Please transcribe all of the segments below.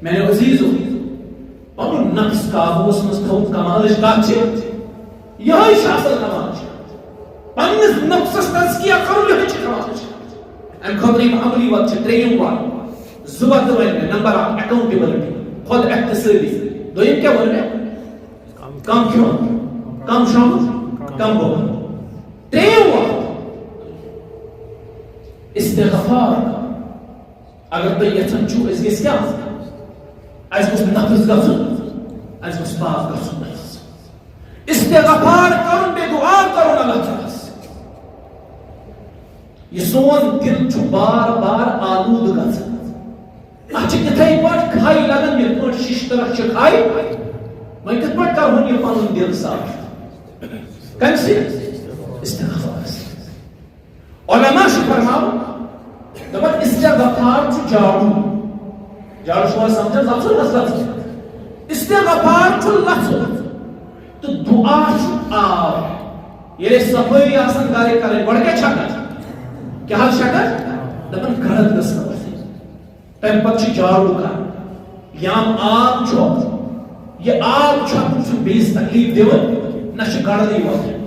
میں نے عزیزو پنن نفس قابوس مز تھون کمالش کات یہ اصل کمال پنس نفسس تزکیہ کرو یہ کمال ام خاطر عملی وقت تریم وقت زبط ون نمبر اکھ اکاؤنٹیبلٹی خود احتسابی دویم کیا ون کم کیوں کم شامل کم بول تریم وقت استغفار اگر تو یژھان چھو اس گژھِ کیٛاہ اَسہِ گوٚژھ نفس گژھُن اَسہِ گوٚژھ پاک گژھُن استغفار کرن بے دعا کرن اللہ تعالیٰ یہ سون دل چھُ بار بار آلود گژھان اتھ چھِ تِتھے پٲٹھۍ کھاے لگان یِتھ پٲٹھۍ ششترس چھِ کھاے وۄنۍ کِتھ پٲٹھۍ کرہون یہِ پنُن دل صاف کمہِ سۭتۍ استغفار سۭتۍ علماء چھِ فرماوان دپان استغفار چھُ جاڑو جاڑو چھُوا سمجھان لفظ لفظ استغفار چھُ لفظ تو دعا چھُ آب ییٚلہِ صفٲیی آسان گرِ کرٕنۍ گۄڈٕ کیٛاہ چھکان کیٛاہ حظ چھکان دپان گرد گٔژھ نہٕ ؤتھٕنۍ تمہِ پتہٕ چھُ جاڑو کران یام آب چھُ یہ آب چھکُن چھُ بیٚیِس تکلیف دِوان نہ چھُ گردٕے وۄتھان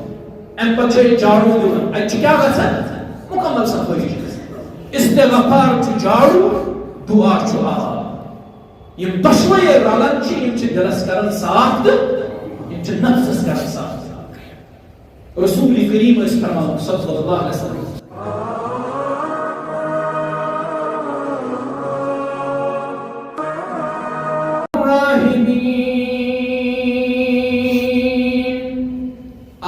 امہِ پتہٕ چھِ أسۍ جاڑو دِوان اَتہِ چھُ کیٛاہ گژھان مکمل صفٲیی چھِ گژھان استغفار چھُ جاڑو دعا چھُ آب یِم دۄشوَے رلان چھِ یِم چھِ دلس کران صاف تہٕ یِم چھِ نفسس کران صاف رسول کریم ٲسۍ فرماوان صلی اللہ علیہ وسلم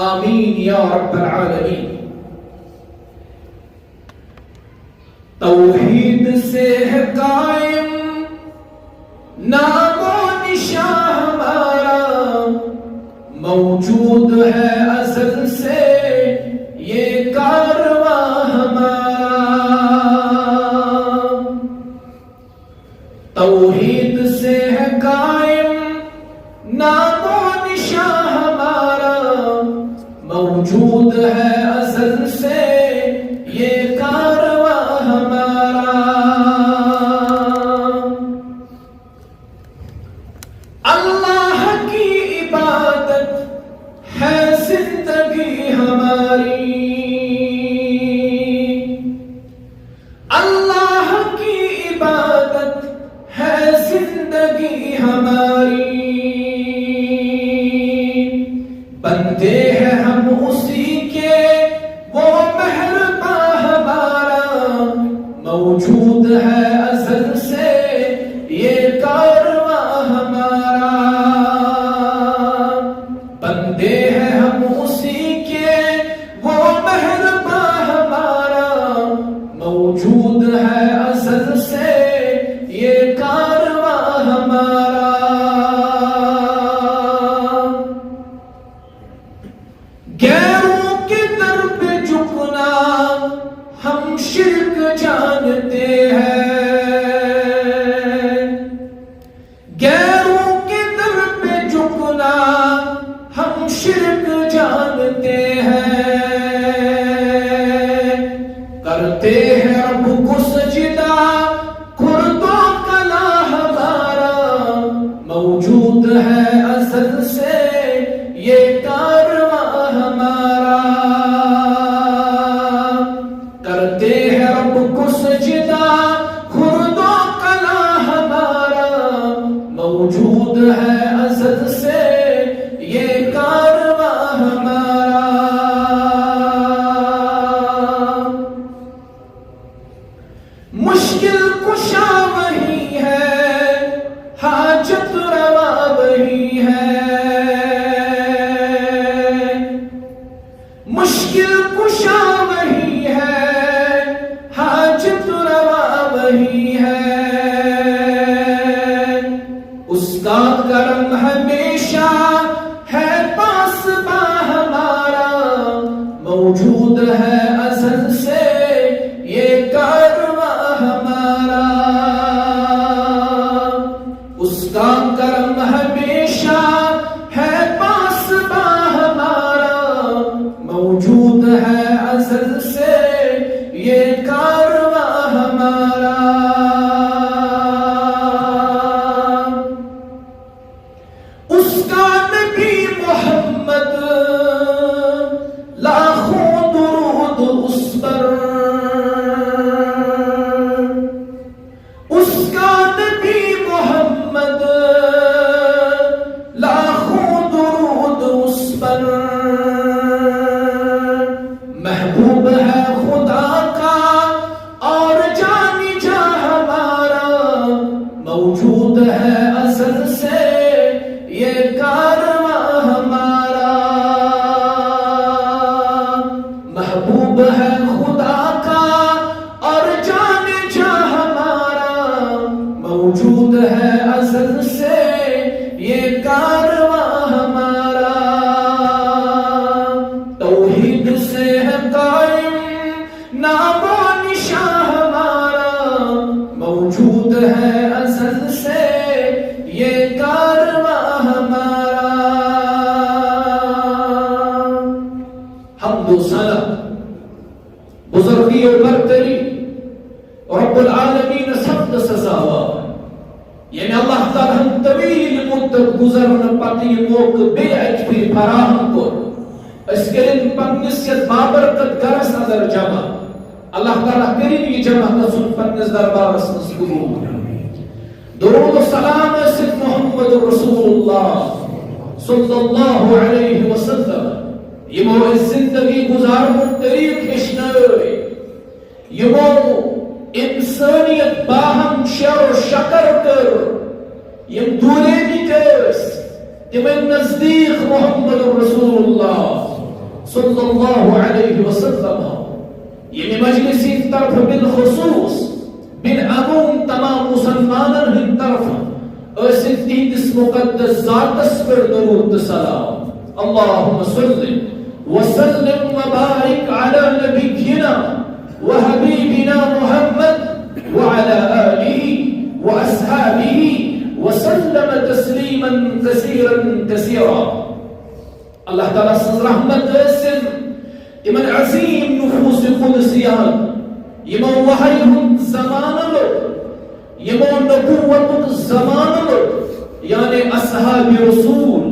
آمین یا رب العالمین توحید سے ہے قائم نام و نشان ہمارا موجود ہے ازل سے یہ کارواں ہمارا توحید سے ہے قائم نام و نشان ہمارا موجود ہے ازل سے یہ کارواں ہمارا اللہ کی عبادت ہے زندگی ہماری اللہ کی عبادت ہے زندگی ہماری بندے ہیں ہم اسی کے وہ مہرباں ہمارا موجود ہے ازل سے یہ کارواں ہمارا بندے ہیں ہم اسی کے وہ مہرباں ہمارا موجود ہے ازل سے یہ کارواں ہمارا غیروں کے در پہ جھکنا ہم شرک جانتے ہیں غیروں کے در پہ جھکنا ہم شرک جانتے ہیں کرتے ہیں رب کو سجدہ خرد و کلا ہمارا موجود ہے ازل سے یہ کارواں ہمارا کرتے ہیں رب کو سجدہ خرد و کلا ہمارا موجود ہے ازل سے یہ کارواں ہمارا مشکل کشا وہی ہے حاجت روا وہی ہے مشکل کشا وہی ہے حاجت روا وہی ہے اس کا کرم ہمیشہ ہے پاس با ہمارا موجود ہے ازل سے یہ کارواں ہمارا اس کا کرم ہمیشہ ہے پاس با ہمارا موجود ہے ازل سے یہ کارواں ہمارا موجود ہے ازل سے یہ کارواں ہمارا، محبوب ہے خدا کا اور جان جاں ہمارا، موجود ہے ازل سے یہ کارواں ہمارا، توحید سے ہے قائم نام و نشاں ہمارا، موجود ہے ازل سے یہ کارواں ہمارا۔ حمد و ثنا بزرگی و برتری رب العالمین سب سزاوار، یعنی اللہ تعالیٰ ہم طویل مدت گزرن پتہ یہ موقع بے اجبی فراہم کر، اس کے لیے پنس یت بابرکت گرس اندر جمع، اللہ تعالیٰ کریم یہ جمع گژھن پنس دربارس منٛز قبول۔ درود و سلام ٲسِتھ محمد رسول اللہ صلی اللہ علیہ وسلم، یمو اس زندگی گزارنُک طریق ہیٚچھنٲے، یمو انسانیت باہم شیر و شکر کر، یم دوریمٕتۍ ٲسۍ تمن نزدیک محمد رسول اللہ صلی اللہ علیہ وسلم، یعنی مجلسی طرف بالخصوص بالعموم تمام مسلمانن ہند طرف ٲسِتھ تہنٛدِس مقدس ذاتس پر درود سلام، اللہم صلی وسلم وبارک علی نبینا وحبیبنا محمد وعلى آله وأصحابه وسلم تسلیما كثيرا كثيرا۔ اللہ تعالیٰ سنز رحمت ٲسِن تمن عظیم نفوس قدسیان یمو وحی ہند زمان لوگ، یمو نبوتک زمان لوگ، یعنی اصحاب رسول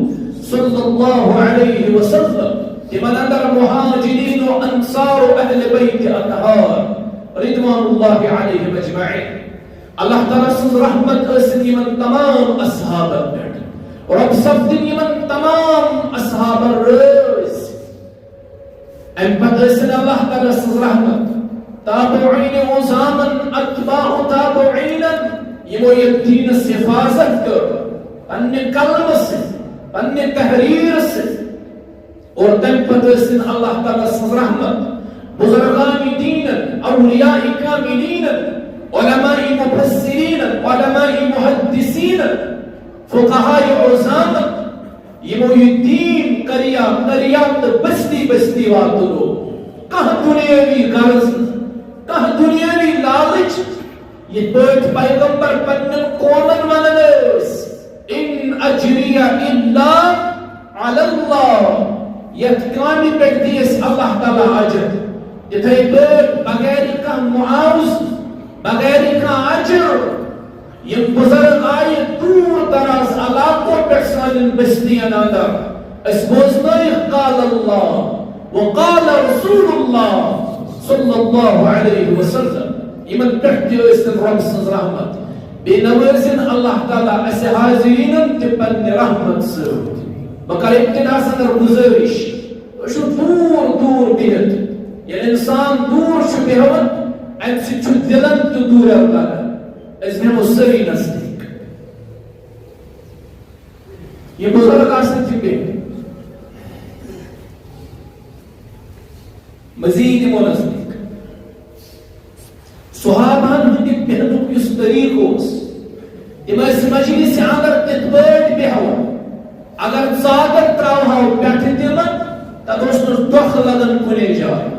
صلی اللہ علیہ وسلم، تمن اندر مہاجرین و انصار و اہل بیت اطہار رضوان اللہ علیہم اجمعین۔ اللہ تعالیٰ سنز رحمت ٲسِن یمن تمام اصحابن پٮ۪ٹھ، رب سپدِن یمن تمام اصحابن رٲضۍ۔ امہِ پتہٕ ٲسِن اللہ تعالیٰ سنز رحمت تابعین عظامن اتباع تابعینن یمو یتھ دینس حفاظت کر پننہِ قلمہٕ سۭتۍ، پننہِ تحریر سۭتۍ، اور تمہِ پتہٕ ٲسِن اللہ تعالیٰ سنز رحمت بزرگان دینن، اولیاء کاملینن، علماء مفسرینن، علماء محدثینن، فقہاء عظامن، یمو یہ دین قریات بستی بستی واتنو، کانٛہہ دنیاوی غرض، کانٛہہ دنیاوی لالچ، یہ پٲٹھۍ پیغمبر پننٮ۪ن قومن ونان ٲسۍ ان اجریہ الا علی اللہ، یتھ کامہِ پٮ۪ٹھ دی اَسہِ اللہ تعالیٰ اجر، یِتھَے پٲٹھۍ بغیر کانٛہہ معاوضہٕ، بغیر کانٛہہ اجر، یم بزرگ آئے دور دراز علاقوں پہ سانن بستیاں اندر، اس بوزنائق قال اللہ وقال رسول اللہ صلی اللہ علیہ وسلم، یمن پٮ۪ٹھ تہِ ٲسِن رب سٕنٛز رحمت، بیٚیہِ نوٲزِن اللہ تعالیٰ اسہِ حاضریٖنن تہِ پننہِ رحمت سۭتۍ۔ بہٕ کرٕ ابتداس اندر گُزٲرِش، تُہۍ چھِو دوٗر دوٗر بِہِتھ، ییٚلہِ اِنسان دوٗر چھُ بیٚہوان امہِ سۭتۍ چھُ دِلن تہِ دوٗرٮ۪ر لگان، أسۍ بیٚہمو سٲری نزدیٖک، یہِ بُزرگ آسن تہِ بِہِتھ، مزیٖد یِمو نزدیٖک۔ صحابہن ہٕنٛدِ بیٚہنُک یُس طریٖقہٕ اوس، تِم ٲسۍ مجلسہِ اندر تِتھ پٲٹھۍ بیٚہوان، اگر ژادر تراوہو پٮ۪ٹھٕ تِمن تتھ اوس نہٕ ٹۄکھ لگان کُنی جایہِ،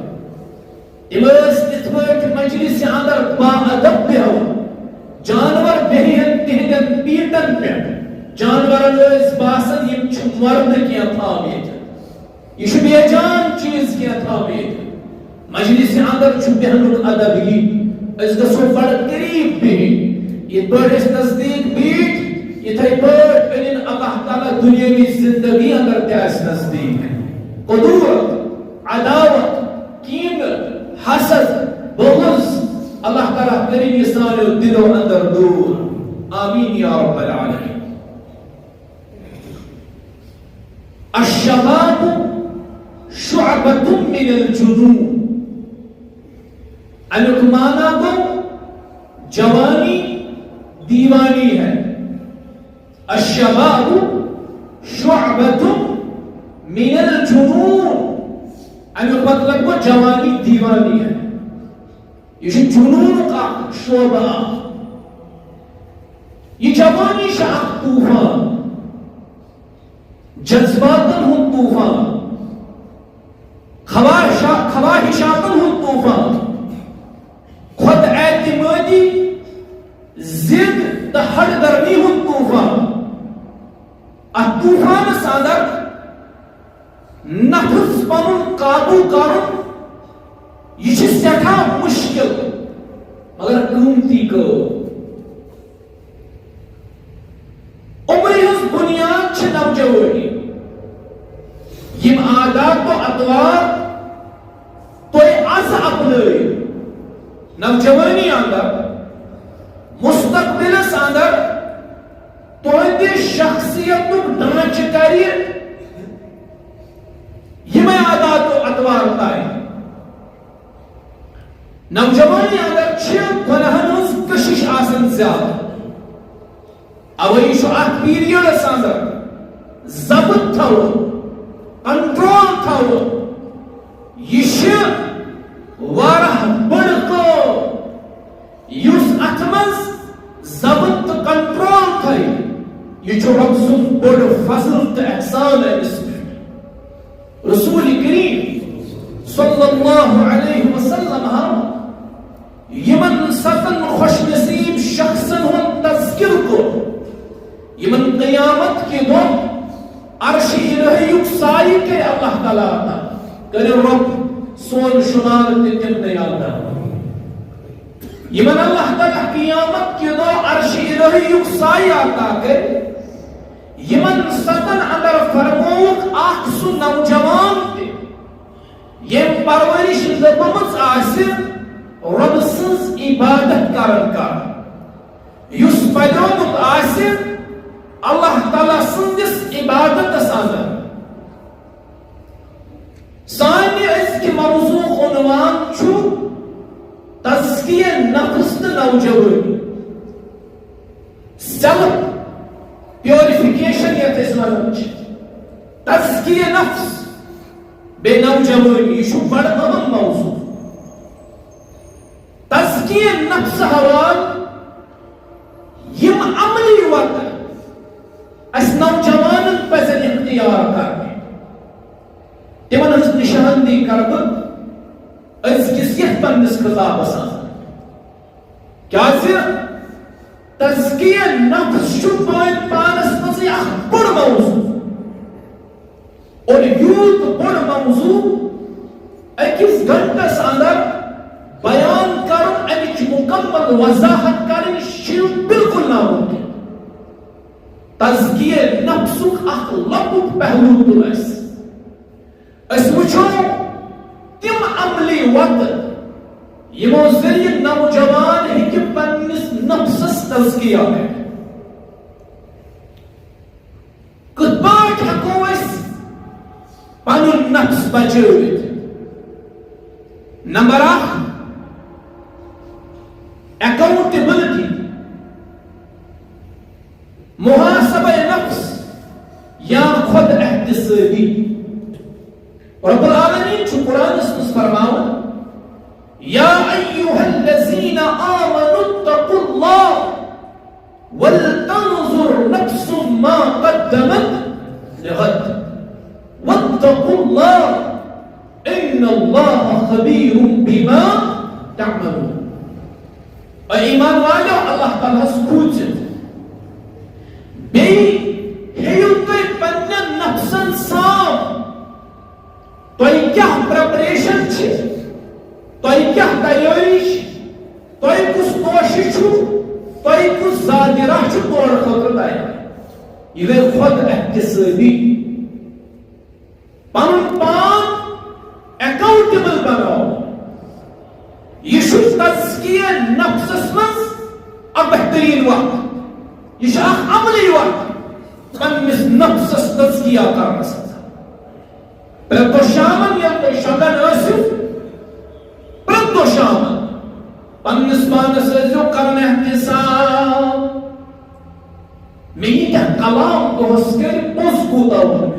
تِم ٲسۍ تِتھ پٲٹھۍ مجلسہِ اندر باادب بیٚہوان، جانور بیہن تہندین پیٹن پٮ۪ٹھ، جانورن ٲسۍ باسان یِم چھِ مرنہٕ کینٛہہ تھٲومٕتۍ، یہِ چھُ بے جان چیٖز کینٛہہ تھٲومٕتۍ، مجلسہِ اندر چھُ بیہنُک ادب یی، أسۍ گژھو بڑٕ قریٖب بِہِنۍ، یِتھ پٲٹھۍ أسۍ نزدیٖک بیٖٹھۍ یِتھَے پٲٹھۍ أنِن اللہ تعالیٰ دُنیٲوی زندگی اندر تہِ اَسہِ نزدیٖک، قدوٗرت، عداوت، کینٛہہ، حسد، بغض، اللہ تعالیٰ کریم یہ سانیو دلو اندر دور، آمین یا رب العالمین۔ الشباب شعبۃ من الجنون، امیک معنی گو جوانی دیوانی ہے. الشباب شعبۃ من الجنون. امیک مطلب گو جوانی دیوانی ہے. یہ جنون کا شعبہ. یہ جوانی اخ طوفان، جذباتن ہند طوفان، خواہشاتن ہند طوفان، خود اعتمادی، ضد تو ہٹ درمی ہند طوفان. ات طوفانس اندر نفس پن قابو کرن یہ سٹھا مشکل مگر قیمتی کو. عمر ہز بنیاد نوجوانی. یم عادات و اطوار تھی از اپنائیو نوجوانی اندر مستقبلس اندر تہندِ شخصیت ڈانچہ کر یمے عادات و اطوار تائیں. نوجوانی اندر گناہن ہز کشش آسان زیادہ. اوے اخ پیریڈس اندر ضبط تھو، کنٹرول تھو. یہ واراہ بڑ کو یس ات مز ضبط تو کنٹرول تھے. یہ رب سن بڑ فضل تو احسان ہے. اس میں رسول کریم صلی اللہ علیہ وسلم یمن ستن خوش نصیب شخصن ہن تذکر کو یمن قیامت کے دن عرش الہی سائی کے اللہ تعالیٰ عطا کرے. رب سون شمار تم نہیں آتا. یمن اللہ تعالیٰ قیامت کے دن عرش الہی سائی عطا کرے. یمن ستن اندر فرموک اخ سو نوجوان تے یم پرورش دپمژ آسہِ رب سٕنٛز عبادت کرن کا. یس پیدومت آسہِ اللہ تعالیٰ سندس عبادت اندر. سانہِ أزکہِ موضوع عنوان چھُ تزکیہ نفس تہٕ نوجوانی. سیلف پیوریفیکیشن یتھ أسۍ ونان چھِ. تزکیہ نفس بے نوجوانی یہ چھُ بڑٕ اہم موضوع. تزکیہ نفس حوال یم عملی وقت اس نوجوانن پزن اختیار کرنے. تمن ہز نشاندہی کر بہٕ أزکِس یتھ پننس خطابس اندر. کیازِ تزکیہ نفس چھُ پانس منٛزٕے اکھ بوٚڑ موضوع اور یوٗت بوٚڑ موضوع أکِس گھنٹس اندر بیان کرن امِچ مکمل وضاحت کرن چھِ بالکل ناممکن. تزکیہ نفسک اخ لۄکُٹ پہلو تُل أسۍ وٕچھو تم عملی وقت یمو ذریعہ نوجوان ہیکہِ پننس نفسس تزکیہ کٔرِتھ. کِتھ پٲٹھۍ ہیکو أسۍ پنُن نفس بچٲوِتھ. نمبر اکھ اکاؤنٹیبلٹی، محاسبہ نفس یا خود احتسابی. رب العالمین چھُ قرآنس منٛز فرماوان یا ایھا الذین آمنوا اتقوا اللہ ولتنظر نفس ما قدمت لغد واتقوا اللہ ان اللہ خبیر بما تعملون. اے ایمان والو اللہ تعالیٰ ہس کھوٗژِتھ بیٚیہِ ہیٚیِو تُہۍ پننٮ۪ن نفسن صاف. تۄہہِ کیٛاہ پریپریشن چھِ، تۄہہِ کیٛاہ تیٲری چھِ، تۄہہِ کُس کوشش چھُ، تۄہہِ کُس ذاتِرہ چھُ تورٕ خٲطرٕ تیار. یہِ گٔے خود احتسٲبی. پنُن پان اکاؤنٹیبل بناوُن. یہ چھُ تزکیہ نفسس منٛز اکھ بہترین وقت. یہ چھُ اکھ عملی وقت پننس نفسس تزکیہ کرنس. پرٛٮ۪تھ دۄہ شامن ییٚلہِ تُہۍ شۄنٛگان ٲسِو پرٛٮ۪تھ دۄہ شامن پننس پانس ٲسۍزیو کران احتساب. کلام دہس کر پوز کوتا ون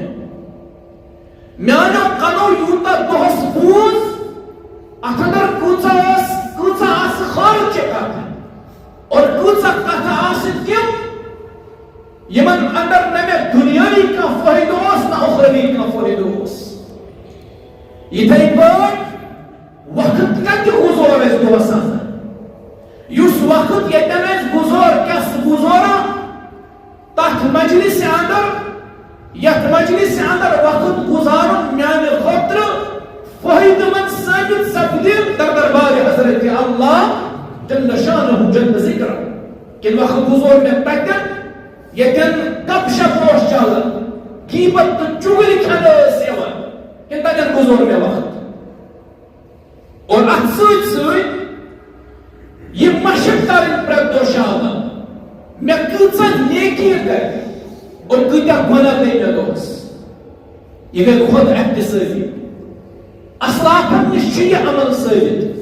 میانو کنو یوتا دہس پوز اتھر کوچا آس خارج کت اور کوچا کت آس تم یمن اندر نہ میں دنیاوی کا فائدہ اس نہ اخروی کا فائدہ اس یتھے پٲٹھۍ وقت کتہِ گُزور اَسہِ دۄہس اندر یُس وقت ییٚتٮ۪ن اَسہِ گُزور کیٛاہ گُزورو تتھ مجلس اندر یتھ مجلس اندر وقت گزارُن میانہِ خٲطرٕ فٲیدٕ منٛد ثٲبت سپدِ در دربارِ حضرت اللہ جل شانہ جل ذکر کہ وقت گزور مےٚ تتٮ۪ن یتن گپ شپ اوس چلان غیبت تو چغلی کھانا ٲس یوان کہ تتٮ۪ن گُزور مےٚ وقت اور اتھ سۭتۍ سۭتۍ یہِ مشق کرٕنۍ پرٛٮ۪تھ دۄہ شامن مےٚ کۭژاہ نیکی گٔے اور کۭتیاہ گۄناہ گٔے مےٚ دۄہس یہِ گٔے خود احتسٲبی اسلافن نِش چھُ یہِ عمل ثٲبت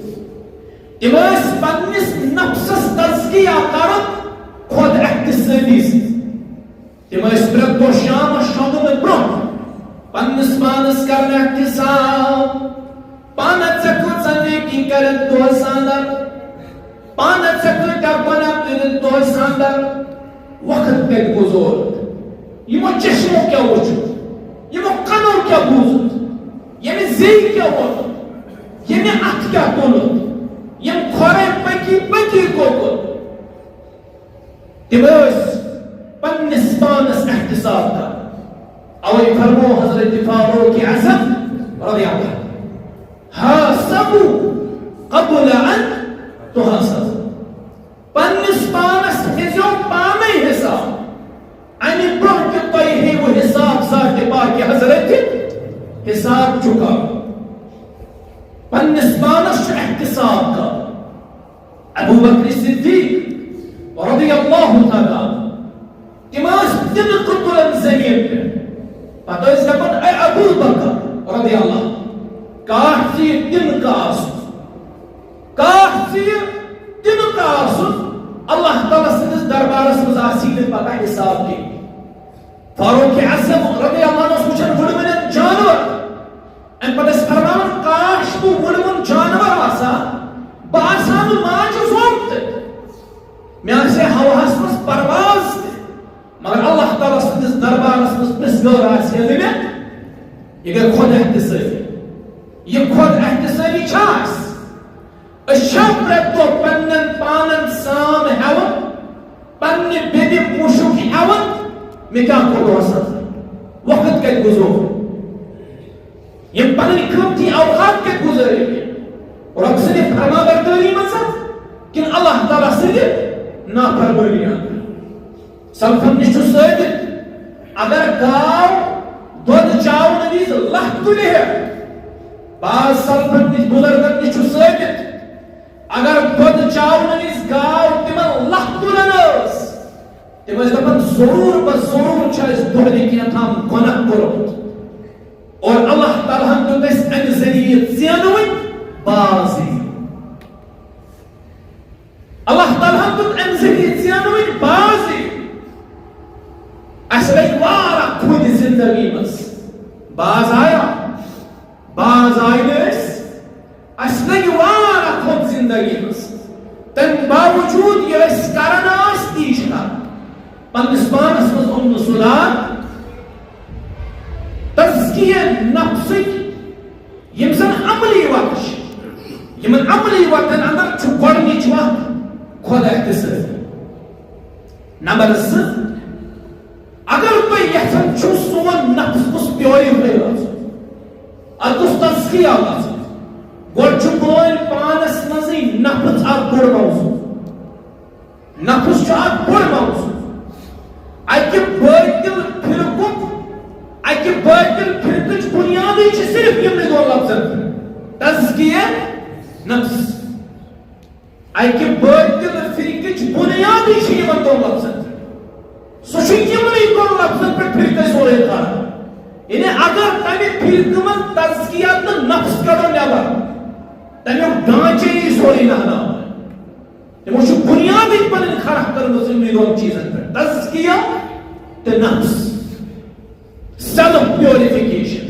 تِم ٲسۍ پننِس نفسس تزکیہ کران خود احتسٲبی سۭتۍ تم ٲسۍ پرٛٮ۪تھ دۄہ شامس شۄنگنہٕ برٛونٛہہ پننِس پانس کرن احتساب پانس ژےٚ کۭژاہ نیکی کٔرِتھ دۄہس اندر پانس ژےٚ کۭتیاہ گۄناہ کٔرِتھ دۄہس اندر وقت کتہِ گُزور یِمو چشمو کیٛاہ وٕچھُتھ یِمو کنو کیٛاہ بوٗزُتھ ییٚمہِ زیٚیہِ کیٛاہ ووٚنُتھ ییٚمہِ اتھٕ کیٛاہ تُلُتھ ییٚمہِ کھۄرے پٔکی کوٚرمُت تِم ٲسۍ پننِس پانس احتساب کر اوے فرمو حضرت فاروق اعظم رضی اللہ حاسبوا قبل ان تحاسبوا پننس پانس ہیزو پانے حساب امہِ برونٛہہ کہِ تۄہہِ ہیٚیِو حساب ذات پاک حضرت حساب چُکا پننس پانس چھُ احتساب کر ابو بکر صدیق رضی اللہ تعالیٰ تم ٲسۍ تِلکہٕ تُلان زٔمیٖن پٮ۪ٹھ پتہٕ ٲسۍ دپان اے ابوٗ بکر رضی اللہ کاش ژٕ یہِ تِلکہٕ آسُن کاش ژٕ یہِ تِلکہٕ آسُن اللہ تعالیٰ سٕنٛدِس دربارس منٛز آسی نہٕ پتہ حساب دِنۍ فاروق اعظم رضی اللہ عنہ اوس وٕچھان وٕڑوٕنٮ۪ن جانور امہِ پتہٕ ٲسۍ فرماوان کاش بہٕ وٕڑوُن جانور آسان بہٕ آسہٕ ہا نہٕ ماجہِ زوٚم تہِ مےٚ آسہِ ہے ہوہس منٛز پرواز تہِ مگر اللہ تعالیٰ سٕنٛدِس دربارس منٛز پرٛژھگٲر آسہِ ہے نہٕ مےٚ یہِ گٔے خود احتسٲبی یہِ خود احتسٲبی چھا اَسہِ أسۍ چھا پرٛٮ۪تھ دۄہ پننٮ۪ن پانن سام ہٮ۪وان پننہِ بیٚنہِ مُشُک ہٮ۪وان مےٚ کیٛاہ کوٚر دۄہس اندر وقت کتہِ گُزور یِم پنٕنۍ قۭمتی اوقات کتہِ گُزٲرۍ مےٚ رۄب سٕنٛدِ فرمانبردٲری منٛز کِنہٕ اللہ تعالیٰ سٕنٛدِ نافرمٲنی اندر سلفن نِش چھُ ثٲبت اگر گاو دۄد چاونہٕ وِزِ لَتھ تُلہِ ہے بعض سلفن نِش بُزرگن نِش چھُ ثٲبت اگر دۄد چاونہٕ وِزِ گاو تِمن لَتھ تُلان ٲس تِم ٲسۍ دپان ضروٗر بہ ضروٗر چھُ اَسہِ دۄہلہِ کینٛہہ گۄناہ کوٚرمُت اور اللہ تعالیٰ ہن دیُت اَسہِ اَمہِ ذٔریعہٕ زینوٕنۍ بازی اللہ تعالیٰ ہن دیُت اَمہِ ذٔریعہٕ زینوٕنۍ بازی اَسہِ لگہِ واریاہ کھُدۍ زندگی منٛز باز آیا باز آیہِ نہٕ أسۍ اَسہِ لگہِ واریاہ کھۄد زندگی منٛز تَمہِ باوجوٗد یہِ أسۍ کران ٲسۍ تی چھِ کران پننِس پانس منٛز اوٚن نہٕ سُدھار تزکیہ نفسٕکۍ یِم زن عملی وقت چھِ یِمن عملی وقتن اندر چھُ گۄڈنِچ وقت خود احتسٲبی نمبر 2 اگر تُہۍ یژھان چھُو سون نفس گوٚژھ پیورِفاے روزُن اتھ گوٚژھ تزکیہ گژھُن گۄڈٕ چھُ پٲنۍ پانس منٛزٕے نفس اکھ بوٚڑ موضوٗع نفس چھُ اکھ بوٚڑ موضوٗع اکہِ بٲطِل فرقُک اکہِ بٲطِل فرقٕچ بُنیادٕے چھِ صرف یِمنٕے دۄن لفظن تزکیہ نفس اکہِ بٲطِل فرقٕچ بُنیادٕے چھِ یِمن دۄن لفظن سُہ چھُ یِمنٕے دۄن لفظن پٮ۪ٹھ فرقے سورُے کران یعنی اگر تمہِ فرقہٕ منٛز تزکیہ تہٕ نفس کڑو نٮ۪بر تمیُک ڈانچے یی سورُے نہناونہٕ تِمو چھُ بُنیادٕے پنٕنۍ کھڑا کٔرمٕژ یِمنٕے دۄن چیٖزن پٮ۪ٹھ تزکیہ تو نفس سیلف پیوریفیکیشن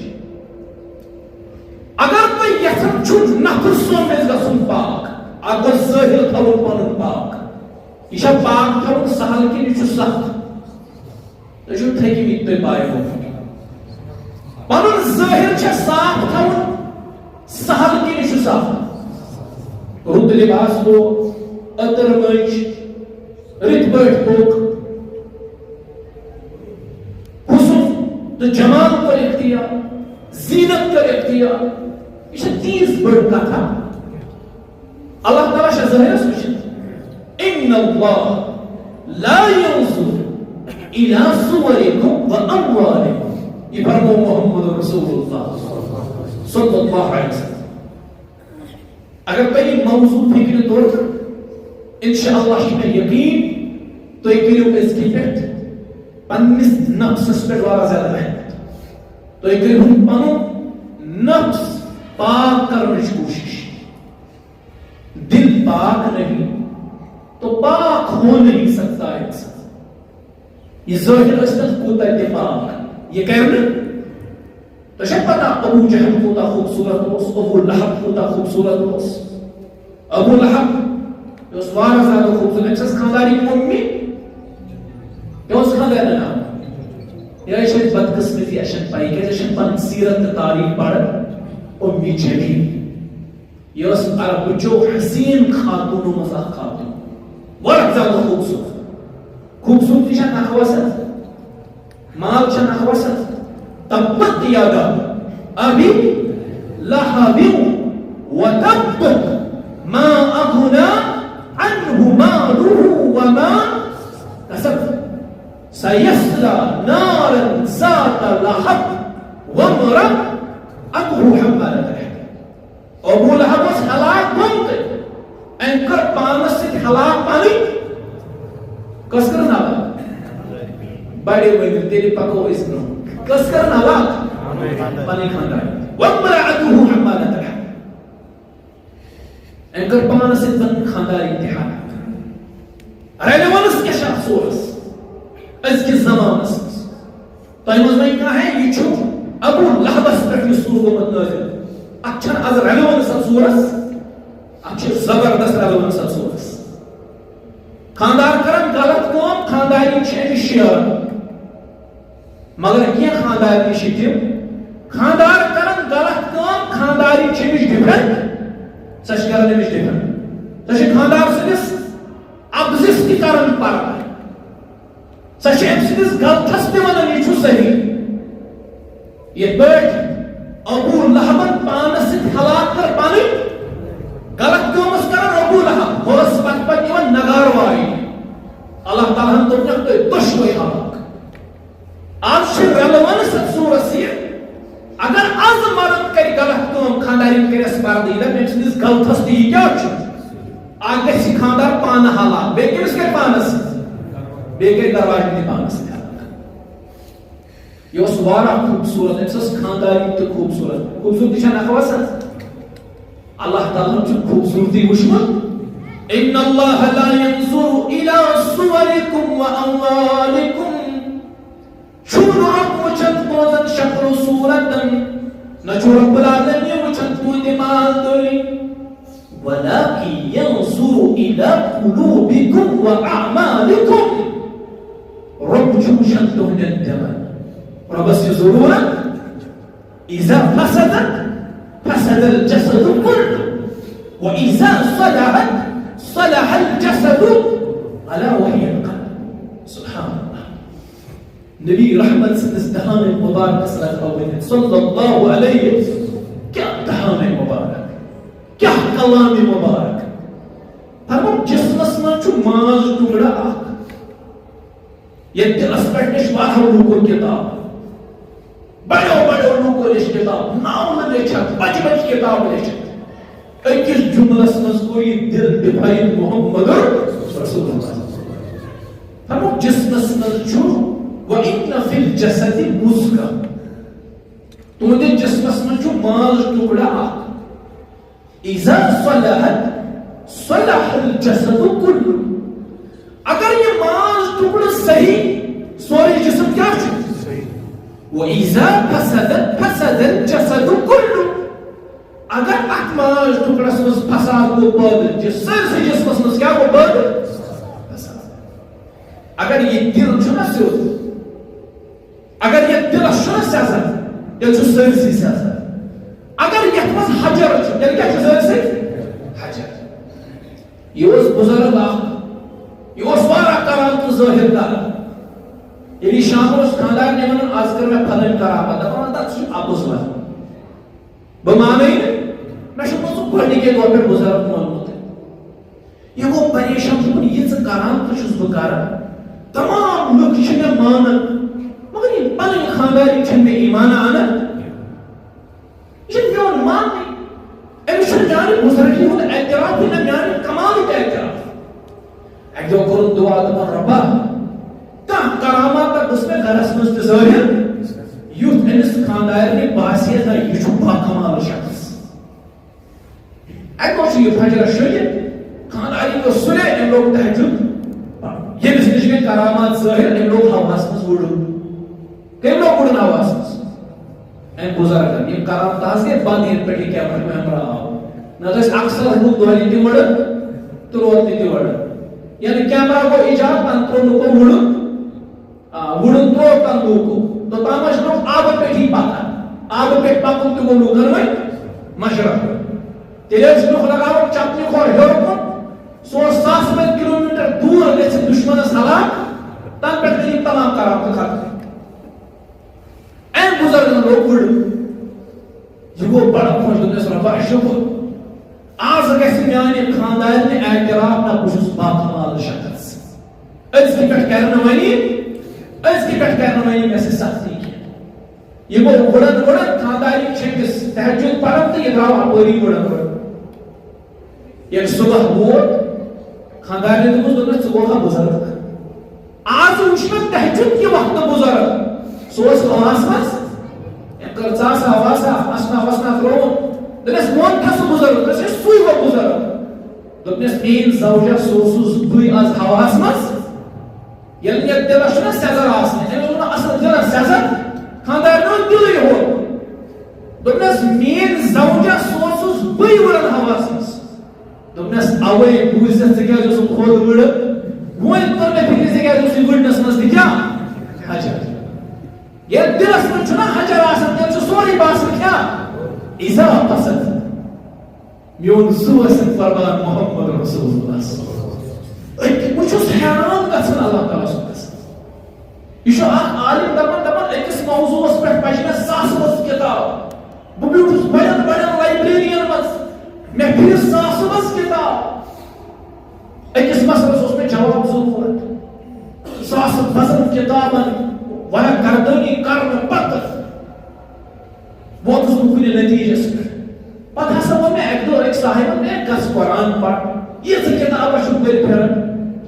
اگر تھی یژھان چھو نفس سومز گژھن پاک اگر ظاہر تھاون پنن پاک یہ پاک تھاون سہل کن یہ سخت تھی تھکمت تھی پائے پنن ظاہر صاف تھاون سہل کن یہ سخت رت لباس لو اتر مچ رت پٹ پوک حسن تو جمال کر اختیار زینت کر اختیار یہ تیز بڑ کتھا اللہ تعالیٰ چھا ظاہرس وچھن ان اللہ لا ينظر الى صوركم واموالكم یہ فرمو محمد رسول اللہ صلی اللہ علیہ وسلم اگر تھی موضوع فکر طور انشاءاللہ میں یقین تو ایک کریو اس کی پیٹ پنس نفس پر وارا زیادہ محنت تو ایک کریو پنو نفس پاک کرنے کی کوشش دل پاک نہیں تو پاک ہو نہیں سکتا انسان یہ ظاہر استد کوتا اتفاق یہ کرنا تو شاید پتا ابو جہل کوتا خوبصورت ہوس ابو لہب کوتا خوبصورت ہوس ابو لہب اس وارا زیادہ خوبصورت ایکسس خانداری امی یہ اس خاندار نام یہ شاید بدقسمتی اشن پائی کہ اشن پن سیرت تاریخ پڑھ امی جمیل یہ اس عرب جو حسین خاتون و مزاق خاتون بہت زیادہ خوبصورتی چھا نخوصت مال چھا نخوصت تبت یادا ابی لہب و تب ما اغنا عنہ مالہ وما کسب سیسلا نارا ذات لہب وامرأته حمالة الحطب ابو لہب اس ہلاک گمتے انکر پانس سے ہلاک پانی کس کرن ہلاک بڑے ویدر تیری پکو اس نو کس کرن ہلاک پانی خاندار وامرأته حمالة الحطب انکر پانس سے تن خاندار امتحان ریلیونس کے شخص ورس اس کے زمانس تو مزمین کہا ہے یہ چھو ابو لہبس پر یہ سور گمت نازل اچھا از ریلیونس سورس اچھا زبردست ریلیونس سورس خاندار کرن غلط کام خانداری چھے شیار مگر یہ خاندار کی شکل خاندار کرن غلط کام خانداری چھے ڈیفرنٹ سچ کرنے میں ڈیفرنٹ سچ خاندار سنس ابزس کی کرن پر سچ امسنس غلطس پہ ونن یہ چھو صحیح یہ بیٹھ ابو لہبن پانس ہلاک کر پانی غلط کامس کرن ابو لہب ہوس پت پت یون نگار وائی اللہ تعالیٰ ہم تم جب دشوئی ہلاک آج سے ریلیونس سورس یہ اگر از مرد کری غلط کام خانداری کری اس پر دیدہ امسنس غلطس دی کیا چھو آگے سی خاندار پانا ہلاک بے کس کے پانس بے کے دروازے دی پانس یہ اس وارا خوبصورت ایسا خانداری تو خوبصورتی چھا نخواست اللہ تعالیٰ چھو خوبصورتی وشمن ان اللہ لا ينظر الى صورکم و اموالکم چھو رب وچند بوزن شکل و صورتن نہ چھو رب العالمی وچند بوزن مال دوری ولیکی ينظر الى قلوبکم و اعمالکم رب چھو شنتون الدمن ربس ضرورا اذا فسد الجسد كله واذا صلح الجسد على وحي القلب سبحان الله نبی رحمت سے دہان مبارک صلی اللہ علیہ وسلم کیا دہان مبارک کیا کلام مبارک فرمان جسمس من چھو ماز ٹکڑا اخ یہ دلس پہ نش واہو لوگوں کتاب بڑے بڑے لوگوں نے کتاب ناول لکھا بچ بچ کتاب لکھا اکس جملس مز کوئی دل ڈیفائن محمد رسول اللہ ہم جسمس مز چھو وَإِنَّ فِي الْجَسَدِ مُزْغَةً تو دے جسمس مز چھو ماز ٹکڑا اِذَا صَلَحَتْ صَلَحَ الْجَسَدُ كُلُّ اگر یہ ماز ٹکڑا صحیح سوري جسم کیا چھُ وَإِذَا فَسَدَ الْجَسَدُ كُلُّ اگر اتھ ماز ٹکڑس مز فساد گو پٲدٕ جس سٲرسٕے جسمس مز کیا گو پٲدٕ فساد اگر یہ دل چھُ نا سیوٚد اگر یہ دلس چھُ نا سیاست تیٚلہِ چھُ سٲرسٕے سیاست اگر یتھ مز حجر چھُ تیٚلہِ کیٛاہ چھُ سٲرسٕے حجر یہ اوس بُزرگ اکھ یہ اوس واریاہ کران تہٕ ظٲہِر کران ییٚلہِ شام اوس خانٛدار نِوان آز کٔر مےٚ پھلٲنۍ کرامت دپان تتھ چھُ اپُز وَنان بہٕ مانٕے نہٕ مےٚ چھُ پوٚتُس گۄڈنِکے دۄہ پٮ۪ٹھ بُزرگ مونمُت یہ گوٚو پریشان دوٚپُن یہِ ژٕ کران تہٕ چھُس بہٕ کران تمام لُکھ چھِ مےٚ مانان مگر یہِ پنٕنۍ خانٛداری چھنہٕ مےٚ ایٖمانا انان یہِ چھُنہٕ میون ماننٕے أمِس چھُنہٕ میانہِ بُزرگی ہُنٛد اعتراف نہ میانہِ کمالُک اعتراف اکہِ دۄہ کوٚرُن دُعا دوٚپُن رۄبا کانٛہہ کرامات گوٚژھ مےٚ گرس منٛز تہِ ظٲہِر یُتھ أمِس خانٛدارنہِ باسہِ ہے یہِ چھُ باکمال شخص اکہِ دۄہ چھُ یہِ فجرس شۄنٛگِتھ خانٛدارنہِ گوٚو سُلے أمۍ لوگ تہجُد ییٚمِس نِش گٔے کرامات ظٲہِر أمۍ لوگ ہواہس منٛز وُڑُن کٔمۍ لوگ وُڑُن ہواہس منٛز أمۍ بُزرگن یِم کرامات حظ گٔے بنٛد ییٚتہِ پٮ۪ٹھ یہِ کیمرا ویمرا آو نتہٕ ٲسۍ اکثر لُکھ دۄہلہِ تہِ وُڑان تہٕ روتلہِ تہِ وُڑان یعنی کیمرا گوٚو ایجاد تن ترٛوو لُکو وُڑُن وُڑُن ترٛوو تن لوٗکو توٚتام ٲسۍ لُکھ آبہٕ پٮ۪ٹھی پکان آبہٕ پٮ۪ٹھ پکُن تہِ گوٚو لوٗکن وۄنۍ مشرف تیٚلہِ ٲسۍ لُکھ لگاوان چپنہِ کھۄر ہیوٚر کُن سُہ اوس ساسہٕ بٔدۍ کِلوٗمیٖٹر دوٗر گٔژھِتھ دُشمنس ہلاک تنہٕ پٮ۪ٹھ گٔے یِم تمام کرامتہٕ ختم أمۍ بُزرگن لوگ وُڑُن یہِ گوٚو بڑٕ خۄش دوٚپنس رۄبا شُکر آز گژھِ میانہِ خانٛدارنہِ اعتراف نہ بہٕ چھُس باکمال شخص أزکہِ پٮ۪ٹھ کرِ نہٕ وۄنۍ أزکہِ پٮ۪ٹھ کرِ نہٕ وۄنۍ مےٚ سۭتۍ سختی کینٛہہ یہِ گوٚو وُڑان وُڑان خانٛدارنہِ چھِ أمِس تہجُد پران تہٕ یہِ درٛاو اپٲری وُڑان وُڑان ییٚلہِ صُبح ووت خانٛدارنہِ دوٚپُس ژٕ گوٚکھا بُزرگ آز وٕچھ مےٚ تہجُد کہِ وقتہٕ بُزرگ سُہ اوس ہواہس منٛز أمۍ کٔر ژاسا واسا اسنا وسنا ترٛووُن دوٚپنس ووٚن سُہ بُزرگ دوٚپنس سُے گوٚو بُزرگ دوٚپنس میٲنۍ زوجہ سُہ اوسُس بٕے آز ہواہس منٛز ییٚلہِ مےٚ دِلس چھُنہ سیزر آسان أمۍ ووٚن اصل دِلس سیزر خانٛدارنہِ اوس دِلٕے ہوٚت دوٚپنس میٲنۍ زوجہ سُہ اوسُس بٕے وُڑان ہواہس منٛز دوٚپنس اوے بوٗزِتھ ژٕ کیازِ اوسُکھ کھوٚل وُڑٕ وۄنۍ توٚر مےٚ فِکرِ ژٕ کیازِ اوسُے وُڑنس منٛز تہِ کیٛاہ حجر ییٚلہِ دِلس منٛز چھُنہ حجر آسان تیٚلہِ چھُ سورُے باسان کیٛاہ اِذا فسد میون زُو ٲسِن فرمان محمد رسول اللہ بہٕ چھُس حیران گژھان اللہ تعالیٰ سُنٛد قسم یہِ چھُ اکھ عالم دپان أکِس موضوٗعس پٮ۪ٹھ پَزِ مےٚ ساسہٕ منٛز کِتاب بہٕ بیوٗٹھُس بڑٮ۪ن بڑٮ۪ن لایبریرین منٛز مےٚ پھِرِ ساسہٕ منٛز کِتاب أکِس مسلس اوس مےٚ جواب ضروٗرت ساسہٕ بزن کِتابن واریاہ گردٲنی کرنہٕ پتہٕ ووتُس بہٕ کُنہِ نتیٖجس پٮ۪ٹھ پتہٕ ہسا ووٚن مےٚ اکہِ دۄہ أکۍ صاحبن مےٚ گژھ قرآن پر ییٖژٕ کِتابہٕ چھُکھ بٔلۍ پھِران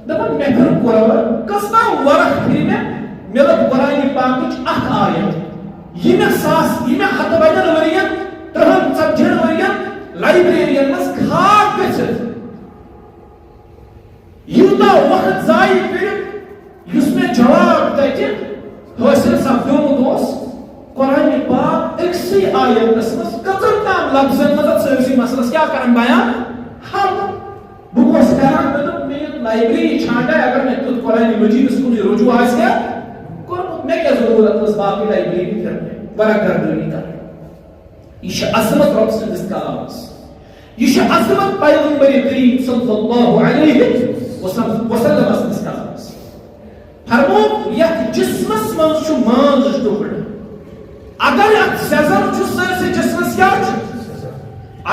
دپان مےٚ پھِر قرآن کٔژ تام ورق پھِرِ مےٚ لٔب قرآنہِ پاکٕچ اکھ آیت یہِ مےٚ ہتہٕ بَدٮ۪ن ؤرین 30-40 ؤرین لایبریرین منٛز کھاڑ گٔژھِتھ یوٗتاہ وقت ضایع کٔرِتھ یُس مےٚ جواب تتہِ حٲصِل سپدیومُت اوس قرآنہِ پاک أکسٕے آیتس منٛز کٔژن تام لفظن منٛز سٲرسٕے مسلس کیٛاہ کران بیان حل بہٕ گوس حیران مےٚ دوٚپ مےٚ یہِ لایبریری چھانٹاے اگر مےٚ تیُتھ قرآنہِ مجیٖدس کُن رجوع آسہِ ہا کوٚرمُت مےٚ کیٛاہ ضروٗرت ٲس باقٕے لایبریری پھِرنٕچ واریاہ گردٲنی کرٕنۍ یہِ چھِ عظمت رۄب سٕنٛدِس کلامس یہ عظمت پیغمبر کریم صلی اللہ علیہ وسلم سندس کلامس فرمو یتھ جسمس مز ماز ٹکڑ اگر ات سیزر سرسے جسمس کیا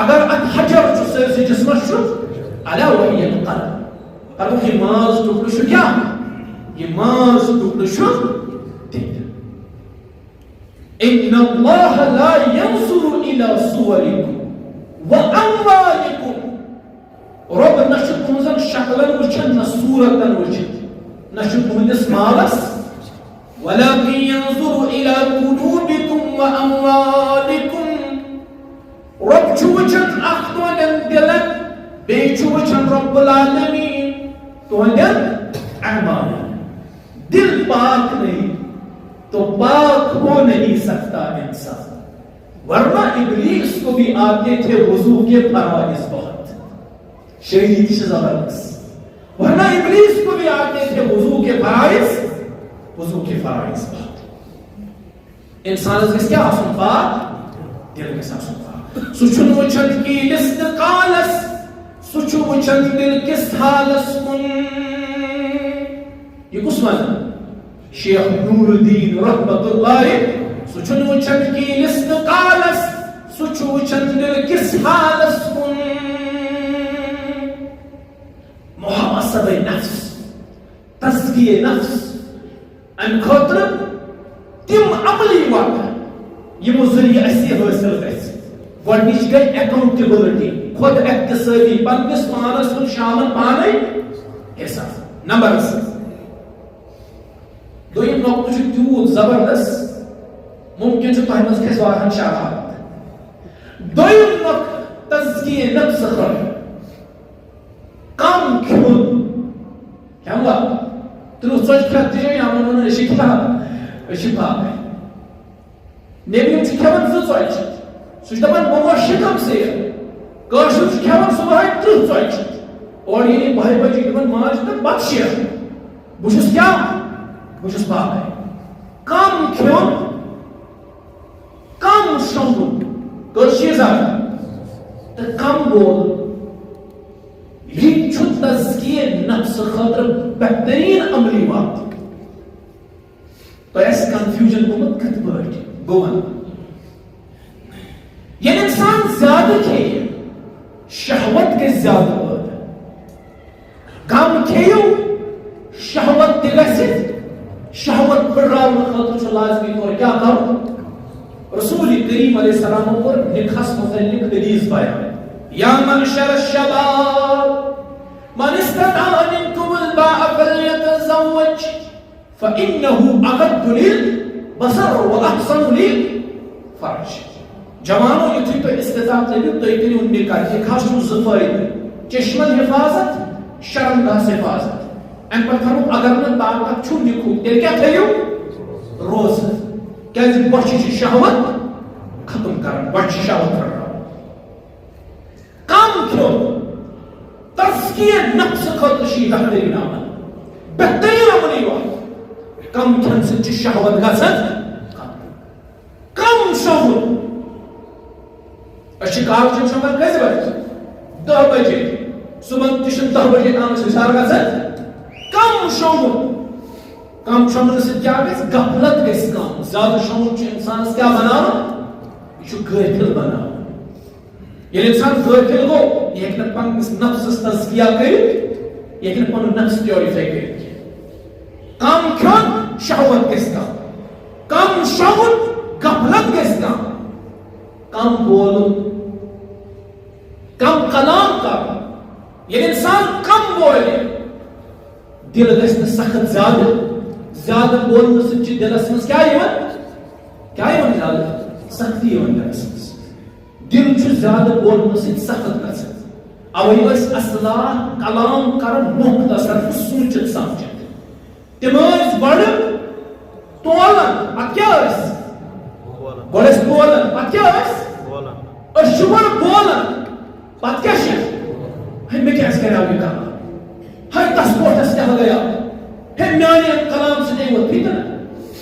اگر ات حجر سرسے جسمس الا وہی القلب فرمو یہ ماز ٹکڑ کیا یہ ماز ٹکڑ ان اللہ لا ينظر الى صوركم وَأَمْوَالِكُمْ رب نشد تُہنزن شکلن وچھن نہ صورتن وچھن نشد تُہندس مالس وَلَكِنْ يَنظُرُ إِلَى قُلُوبِكُمْ وَأَمْوَالِكُمْ رب چھُ وچھن اکھ تُہندن دلن بیٚیہِ چھُ وچھن رب العالمین تُہندن اعمالن دل پاک نہیں تو پاک ہو نہیں سکتا انسان. ورنہ ابلیس کو بھی آتے تھے وضو کے فرائض بہت. شہید سے زبردست. ورنہ ابلیس کو بھی آتے تھے وضو کے فرائض بہت. انسان اس کیا آسن پاک دل کے ساتھ پاک. سچن وچن کی لست قالس سچو وچن دل کس حالس کن. یہ کس مانا؟ شیخ نور الدین رحمت اللہ. سچن وچن کی لست قالس سچو وچن دل کس حالس کن. محاسبہ نفس تزکیہ نفس ان خاطر تم عملی واقع یمو ذریعہ اسی حاصل گژھِ. گۄڈنِچ گٔے ایکاؤنٹیبلٹی خود اقتصادی پننس پانس کن شامن پانے حساب. نمبر دویم نقطہ چھُ تیوٗت زبردست ممکن چھُ تۄہہِ منٛز کھسہِ واریاہن شرارت. دویم نقطہ تزکیہ نفس خٲطرٕ کم کھیوٚن. کھٮ۪موا 30 ژۄچہِ کھٮ۪تھ تہِ چھِ یِمن وَنان أسۍ چھِ کھٮ۪وان أسۍ چھِ پاکٕے. نیبرِم چھِ کھٮ۪وان 2 ژۄچہِ سُہ چھُ دپان بہٕ گوٚو شِکم سیر. کٲشُر چھُ کھٮ۪وان صبحٲے 30 ژۄچہِ اورٕ ییٚلہِ 12 بجے دِوان ماز تہٕ بتہٕ شیر. بہٕ چھُس کیٛاہ بہٕ چھُس پاکٕے. کم کھیوٚن کم شۄنٛگُن کٲشِر زبان تہٕ کم بولُن یہ چھُ تزکیہ نفس خٲطرٕ بہتریٖن عملی وات. تۄہہِ آسہِ کنفیوجن گوٚمُت کِتھ پٲٹھۍ بہٕ وَنہٕ. ییٚلہِ اِنسان زیادٕ کھیٚیہِ شہوت گژھِ زیادٕ پٲدٕ. کم کھیٚیِو شہوت تہِ گژھِ. شہوت بڑراونہٕ خٲطرٕ چھُ لازمی طور کیٛاہ کرُن. رسول کریم علیہ السلام کوٚر نِکاحس متعلق حدیث بیان. یا معشر الشباب من استطاع منكم الباء فليتزوج فإنه أغض للبصر وأحسن للفرج. جوانو یُتھُے تُہۍ استطاعت لٔبِو تُہۍ کٔرِو نِکاح. نِکاحس چھُ 2 فٲیدٕ. چشمن حفاظت شرمگاہس حفاظت. امہِ پتہٕ کرو اگر نہٕ طاقت چھُ نِکُھک تیٚلہِ کیٛاہ تھٲیِو روزٕ. کیٛازِ بۄچھِ چھِ شہوت ختم کران. بۄچھِ چھِ شہوت رٹان. کم کھیوٚن تزکیہ نفس خٲطرٕ چھِ یہِ بہتریٖن عمل بہتریٖن عملی وات. کم کھٮ۪نہٕ سۭتۍ چھِ شہوت گژھان کم شۄنٛگُن. أسۍ چھِ کالچن شۄنٛگان کٔژِ بجہِ 10 بجے. صبحن تہِ چھُنہٕ 10 بجے تام حِساب گژھان. کم شۄنٛگُن. کم شۄنٛگنہٕ سۭتۍ کیٛاہ گژھِ غفلت گژھِ کم. زیادٕ شۄنٛگُن چھُ اِنسانس کیٛاہ بناوان یہِ چھُ غٲفِل بناوان. ییٚلہِ اِنسان غٲفِل گوٚو یہِ ہیٚکہِ نہٕ پننِس نفسس تزکیہ کٔرِتھ. یہِ ہیٚکہِ نہٕ پنُن نفس پیورِفاے کٔرِتھ. کم کھیوٚن شہوت گژھِ کم. کم شۄنٛگُن غفلت گژھِ کم. کم بولُن کم کلام کرُن. ییٚلہِ اِنسان کم بولہِ دل گژھِ نہٕ سخت زیادٕ بولنہٕ سۭتۍ چھِ دلس منٛز کیٛاہ یِوان زیادٕ سختی یِوان دلس منٛز. دل چھُ زیادٕ بولنہٕ سۭتۍ سخت گژھان. اوے ٲسۍ اصلاح کلام کران مختصر تہٕ سوٗنٛچِتھ سمجھِتھ. تِم ٲسۍ بڑٕ تولان. پتہٕ کیٛاہ ٲسۍ گۄڈٕ ٲسۍ بولان پتہٕ کیٛاہ ٲسۍ أسۍ چھِ گۄڈٕ بولان پتہٕ کیٛاہ چھِ ہے مےٚ کیٛازِ کریاو یہِ کلام. ہے تس کوٹھس کیٛاہ گٔیاو. ہے میانہِ کلام سۭتۍ ووت فتنہٕ.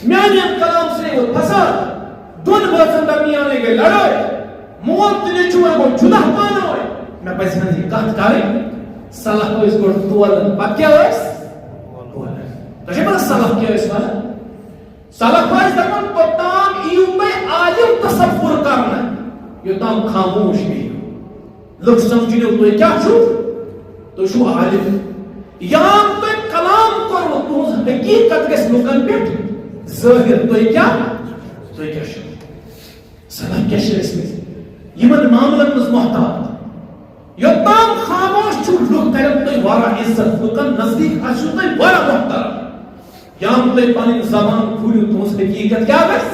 میانہِ کلام سۭتۍ ووت فساد. 2 بٲژن درمیانے گٔے لڑٲے. مول تہٕ نیٚچوٗ گوٚو جُدا پانہٕ ؤنۍ. مےٚ پزِ ہا یہِ کتھ کرٕنۍ. صلح ٲسۍ گۄڈٕ تولان پتہٕ کیٛاہ ٲسۍ بولان. تۄہہِ چھا پتہ صلح کیٛاہ ٲسۍ ونان. صلح ٲسۍ دپان توٚتام یِیِو تُہۍ عالم تصور کرنہٕ یوٚتام خاموش بِہِو. لُکھ سمجھنو تُہۍ کیٛاہ چھُو تُہۍ چھُو عالم. یان تۄہہِ کلام کوٚرمُت تُہنٛز حقیٖقت گژھِ لُکن پٮ۪ٹھ ظٲہِر. تُہۍ کیٛاہ چھِو. صلح کیٛاہ چھِ ٲسمٕتۍ یِمن معاملن منٛز محتاط. یوٚتام خاموش چھُو لُکھ کرن تۄہہِ واریاہ عزت. لُکن نزدیٖک آسِو تۄہہِ واریاہ محترم. یان تُہۍ پنٕنۍ زبان کھوٗلِو تُہنٛز حقیٖقت کیٛاہ گژھِ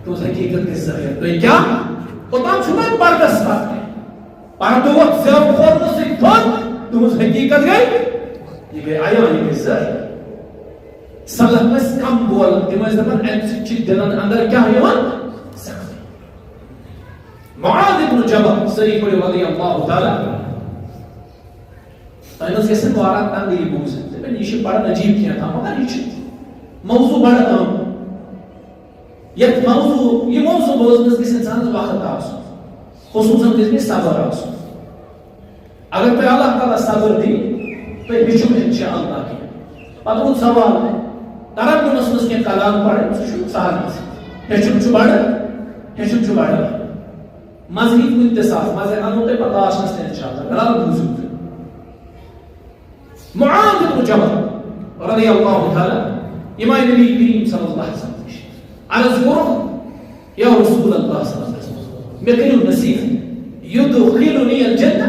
تُہنٛز حقیٖقت گژھِ ظٲہِر. تُہۍ کیٛاہ اوٚتام چھُو تۄہہِ پردس پتہٕ. پردٕ ووت زیو کھولنہٕ سۭتۍ تھوٚد تُہنٛز حقیٖقت گٔے یہِ گٔے عیان. یہِ گٔے ظٲہِر. سلف کم بولن تم دپان ام سچ دلن اندر کیا سختی. معاذ بن جبل سری پڑھو رضی اللہ تعالی تمہیں گھن وارا تنگی بوز دپان یہ بڑا عجیب کیا تھا مگر یہ موضوع بڑا اہم یہ موضوع بوزنس گھس انسان وقت آسن خصوصاً گھس صبر آسن. اگر تھی اللہ تعالیٰ صبر دی تو ہیچو انشاءاللہ کی پتہ روٗد سوال ترقُنس منٛز کینٛہہ کلام پرٕنۍ سُہ چھُ سہل ہیٚچھُن چھُ بڑٕ مزٕ یی کُنہِ تہِ ساتہٕ مزٕ اَنو تۄہہِ پتہٕ لاسٹس تہِ انشاءاللہ بہرحال بوٗزِو تُہۍ. معاذ بن جبل رضی اللہ تعالیٰ امام نبی کریم صلی اللہ علیہ وسلم نش عرض کوٚرُکھ یا رسول اللہ صلی اللہ علیہ وسلم مےٚ کٔرِو نصیحت یُدخِلُنی الجنہ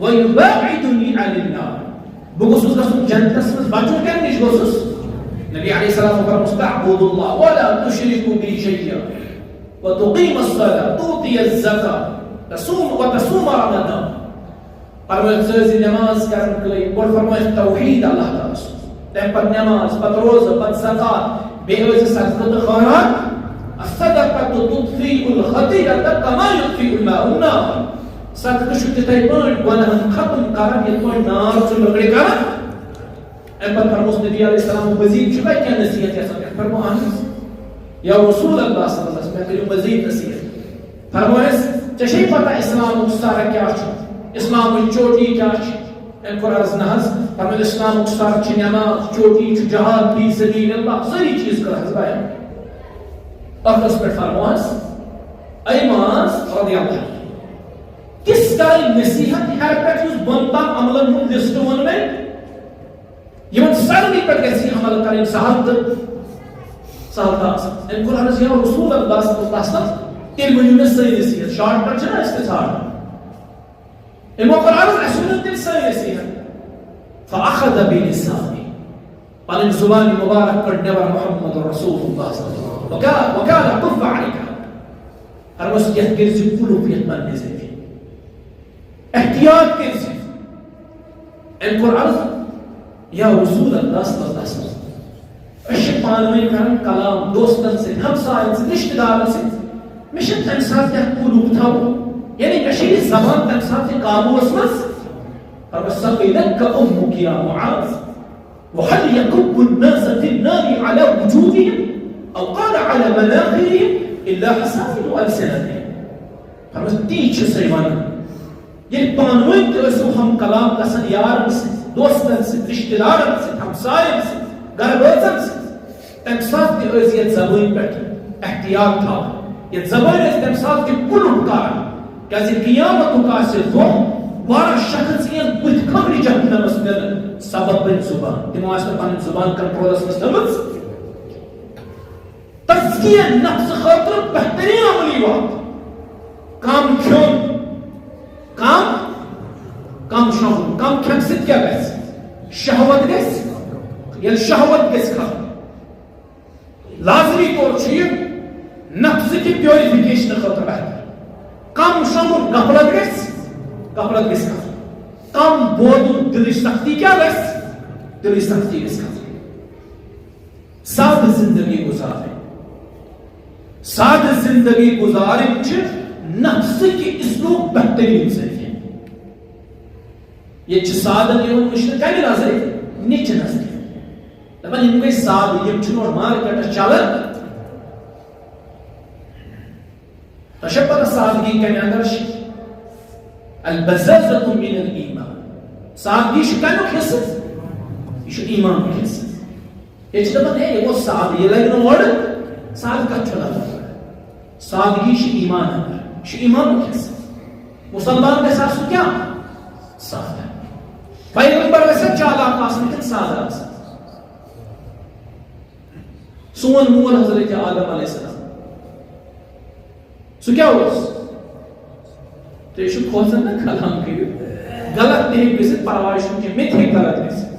ویباعدنی عن النار. بہٕ گوٚژھُس گژھُن جنتس منٛز بچُن کمہِ نِش گوٚژھُس نبی علیہ السلام فرموس تعبد اللہ ولا تشرک به شیئا وتقیم الصلاة تؤتی الزکاة وتصوم رمضان. فرمٲیِکھ ژٕ ٲسۍ نٮ۪ماز کران قٲیِم گۄڈٕ فرمٲیِکھ توحید اللہ تعالیٰ سُنٛد تمہِ پتہٕ نٮ۪ماز پتہٕ روزٕ پتہٕ زکات بیٚیہِ ٲسۍ صدقہٕ تہٕ خیرات. الصدقة تطفئ الخطیئة کما یطفئ الماء النار. صدقہ چھُ تِتھے پٲٹھۍ گۄناہن ختم کران یِتھ پٲٹھۍ نار چھُ لٔکرِ کران. امہِ پتہٕ فرموس نبی علیہ السلام مزید چھُ کینٛہہ نصیحت یژھان فرمو اہن یا رسول اللہ صلی اللہ علیہ وسلم مےٚ کٔرِو مزید نصیحت. فرمویس ژےٚ چھے پتہ اسلامُک سر کیاہ چھُ اسلامٕچ چوٹی کیاہ چھِ. أمۍ کوٚر عرض نہ حظ فرمویس اسلامُک سر چھِ نٮ۪ماز چوٹی چھُ جہاد فی سبیل اللہ سٲری چیٖز کٔر حظ بیان. ٲخرس پٮ۪ٹھ فرمو حظ اے معاذ رضی اللہ عنہ کس کَرٕنۍ نصیحت ہر پٮ۪ٹھ یُس بۄن تام عملن ہُنٛد لسٹ ووٚن مےٚ یِمن سارنٕے پٮ۪ٹھ گژھِ یہِ عمل کَرٕنۍ سہل تہٕ آسان. أمۍ کوٚر عرض یا رسول اللہ صلی اللہ علیہ وسلم تیٚلہِ ؤنِو مےٚ سٲنۍ نصیحت شاٹ کٹ چھِنہ أسۍ تہِ ژھانڈان. یِمو کوٚر عرض اَسہِ ؤنِو تیٚلہِ سٲنۍ نصیحت. فأخذ بلسانه پنٕنۍ زُبانہِ مُبارک کٔڑ نٮ۪بر محمد رسول اللہ صلی اللہ علیہ وسلم وكان كف عليك. فرموس یتھ کٔرۍزِ کُلُف یتھ پننہِ ذٔریعہِ احتیاط کٔرۍزِ. أمۍ کوٚر عرض یا رسول اللہ صلی اللہ علیہ وسلم أسۍ چھِ پانہٕ ؤنۍ کران کلام دوستن سۭتۍ ہمساین سۭتۍ رشتہٕ دارن سۭتۍ مےٚ چھِ تمہِ ساتہٕ یتھ کُلُف تھاوُن یعنی مےٚ چھِ یہِ زبان تمہِ ساتہٕ یہِ قابوٗوس منٛز. فرموس ثقلتك أمك يا معاذ وهل يكب الناس في النار على وجوههم أو قال على مناخرهم إلا حصائد ألسنتهم. فرموس تی چھِ سۄے ونان ییٚلہِ پانہٕ ؤنۍ تہِ ٲسِو ہم کلام گژھان یارن سۭتۍ دوستن سۭتۍ رشتہٕ دارن سۭتۍ ہمساین سۭتۍ گرٕ بٲژن سۭتۍ تمہِ ساتہٕ تہِ ٲسۍ یتھ زبٲنۍ پٮ۪ٹھ احتیاط تھاوان. یتھ زبٲنۍ ٲسۍ تمہِ ساتہٕ تہِ کُلُف کران کیازِ قیامتُک آسہِ دۄہ واریاہ شخص یِن بٕتھِ خبرِ جہنمس مِلن سبب بنہِ زُبان تِمو آسہِ نہٕ پنٕنۍ زُبان کنٹرولس منٛز تھٲومٕژ. تزکیہ نفس خٲطرٕ بہتریٖن عملی وقت کم کھیوٚن کم شۄنٛگُن کم کھٮ۪نہٕ سۭتۍ کیٛاہ گژھِ شہوت گژھِ ییٚلہِ شہوت گژھِ ختم لازمی طور چھُ یہِ نفسٕکہِ پیورِفِکیشنہٕ خٲطرٕ بہتر. کم شۄنٛگُن غفلت گژھِ ختم. کم بودُن دِلٕچ سختی کیٛاہ گژھِ دِلٕچ سختی گژھِ ختم. سادٕ زندگی گُزارٕنۍ سادٕ زندگی گُزارٕنۍ چھِ نفسٕکہِ اصلُک بہتریٖن ذٔریعہٕ. ییٚتہِ چھِ سادن یِوان وٕچھنہٕ کمہِ نظرِ نِچہِ نظرِ دپان یِم گٔے سادٕ یِم چھِنہٕ اورٕ مارکیٹس چلان. تۄہہِ چھا پتہ سادگی کمہِ اندر چھِ البزازة من الإيمان. سادگی چھُ کمیُک حصہٕ یہِ چھُ ایٖمانُک حصہٕ. ییٚتہِ چھِ دپان ہے یہِ گوٚو سادٕ یہِ لگہِ نہٕ اورٕ سادٕ کتھ چھُ لگان. سادگی چھِ ایٖمان اندر یہِ چھُ ایٖمانُک حصہٕ. مُسلمان گژھِ آسُن کیٛاہ سادٕ. پیغمبر گژھِ چالاک آسُن کِنہٕ سادٕ آسُن. سون مول حضرت آدم علیہ السلام سُہ کیٛاہ اوس تُہۍ چھِو کھوژان نا کلام کٔرِو غلط تہِ ہیٚکہِ گٔژھِتھ پرواے چھُنہٕ کینٛہہ مےٚ تہِ ہیٚکہِ غلط گٔژھِتھ.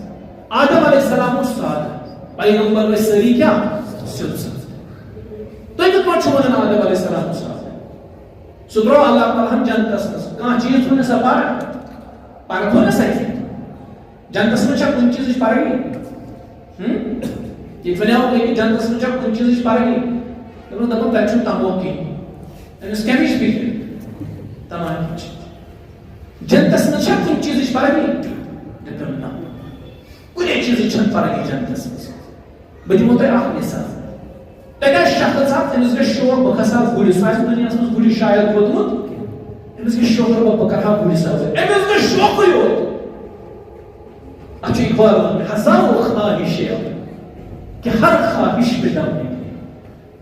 آدم علیہ السلام اوس سادٕ پیغمبر ٲسۍ سٲری کیٛاہ سیوٚد سادٕ. تُہۍ کِتھ پٲٹھۍ چھِو ونان آدم علیہ السلام اوس سادٕ. سُہ درٛاو اللہ تعالیٰ ہن جنتس منٛز کانٛہہ چیٖز تھوٚو نہٕ سا پرٕ تھوٚو نہ سا کینٛہہ. جنتس منٛز چھا کُنہِ چیٖزٕچ پرٕے یہ ونیاو کہ جنتس من چھا کن چیزش پارگی تمہیں دپن تک چھو تمو کی اس کمیش بھی تمام جنتس من چھا کن چیزش پارگی دپن نا کنے چیزش چھن پارگی جنتس من بدیمو تای آخ مثال تگہ شخص آپ امس گژھِ شوق بہٕ کھسا گُرِس سُہ آسہِ دُنیاہس منٛز گُرِس شاید کھوٚتمُت امس گژھِ شوق بہٕ کرہا گُرِس سوٲرۍ امس گژھِ شوقٕے یوت اتھ چھُ اقبال ونان ہزاروں خواہشیں کہ ہر خواہش پہ دم نکلے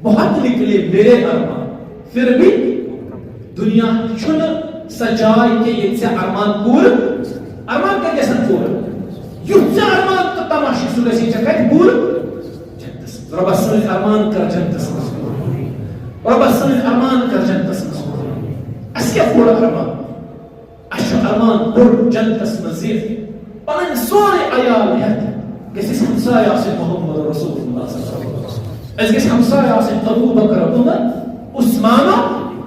بہت نکلے میرے ارمان پھر بھی دنیا چھُنہٕ سۄ جاے کہ ییٚتہِ ژےٚ ارمان پوٗرٕ ارمان کتہِ گژھن پوٗرٕ یُتھ ژےٚ ارمان تہٕ تماشہٕ سُہ گژھی ژےٚ کتہِ پوٗرٕ ربا سن ارمان کر جنتس مز ربا سن ارمان کر جنتس مز اس کیا بوڑ ارمان اس ارمان بوڑ جنتس مز پن سورے عیال ہیت گژھِ ہمساے آسن محمد رسول اللہ صلی اللہ علیہ وسلم اس گژھِ ہمساے آسن ابو بکر عمر عثمان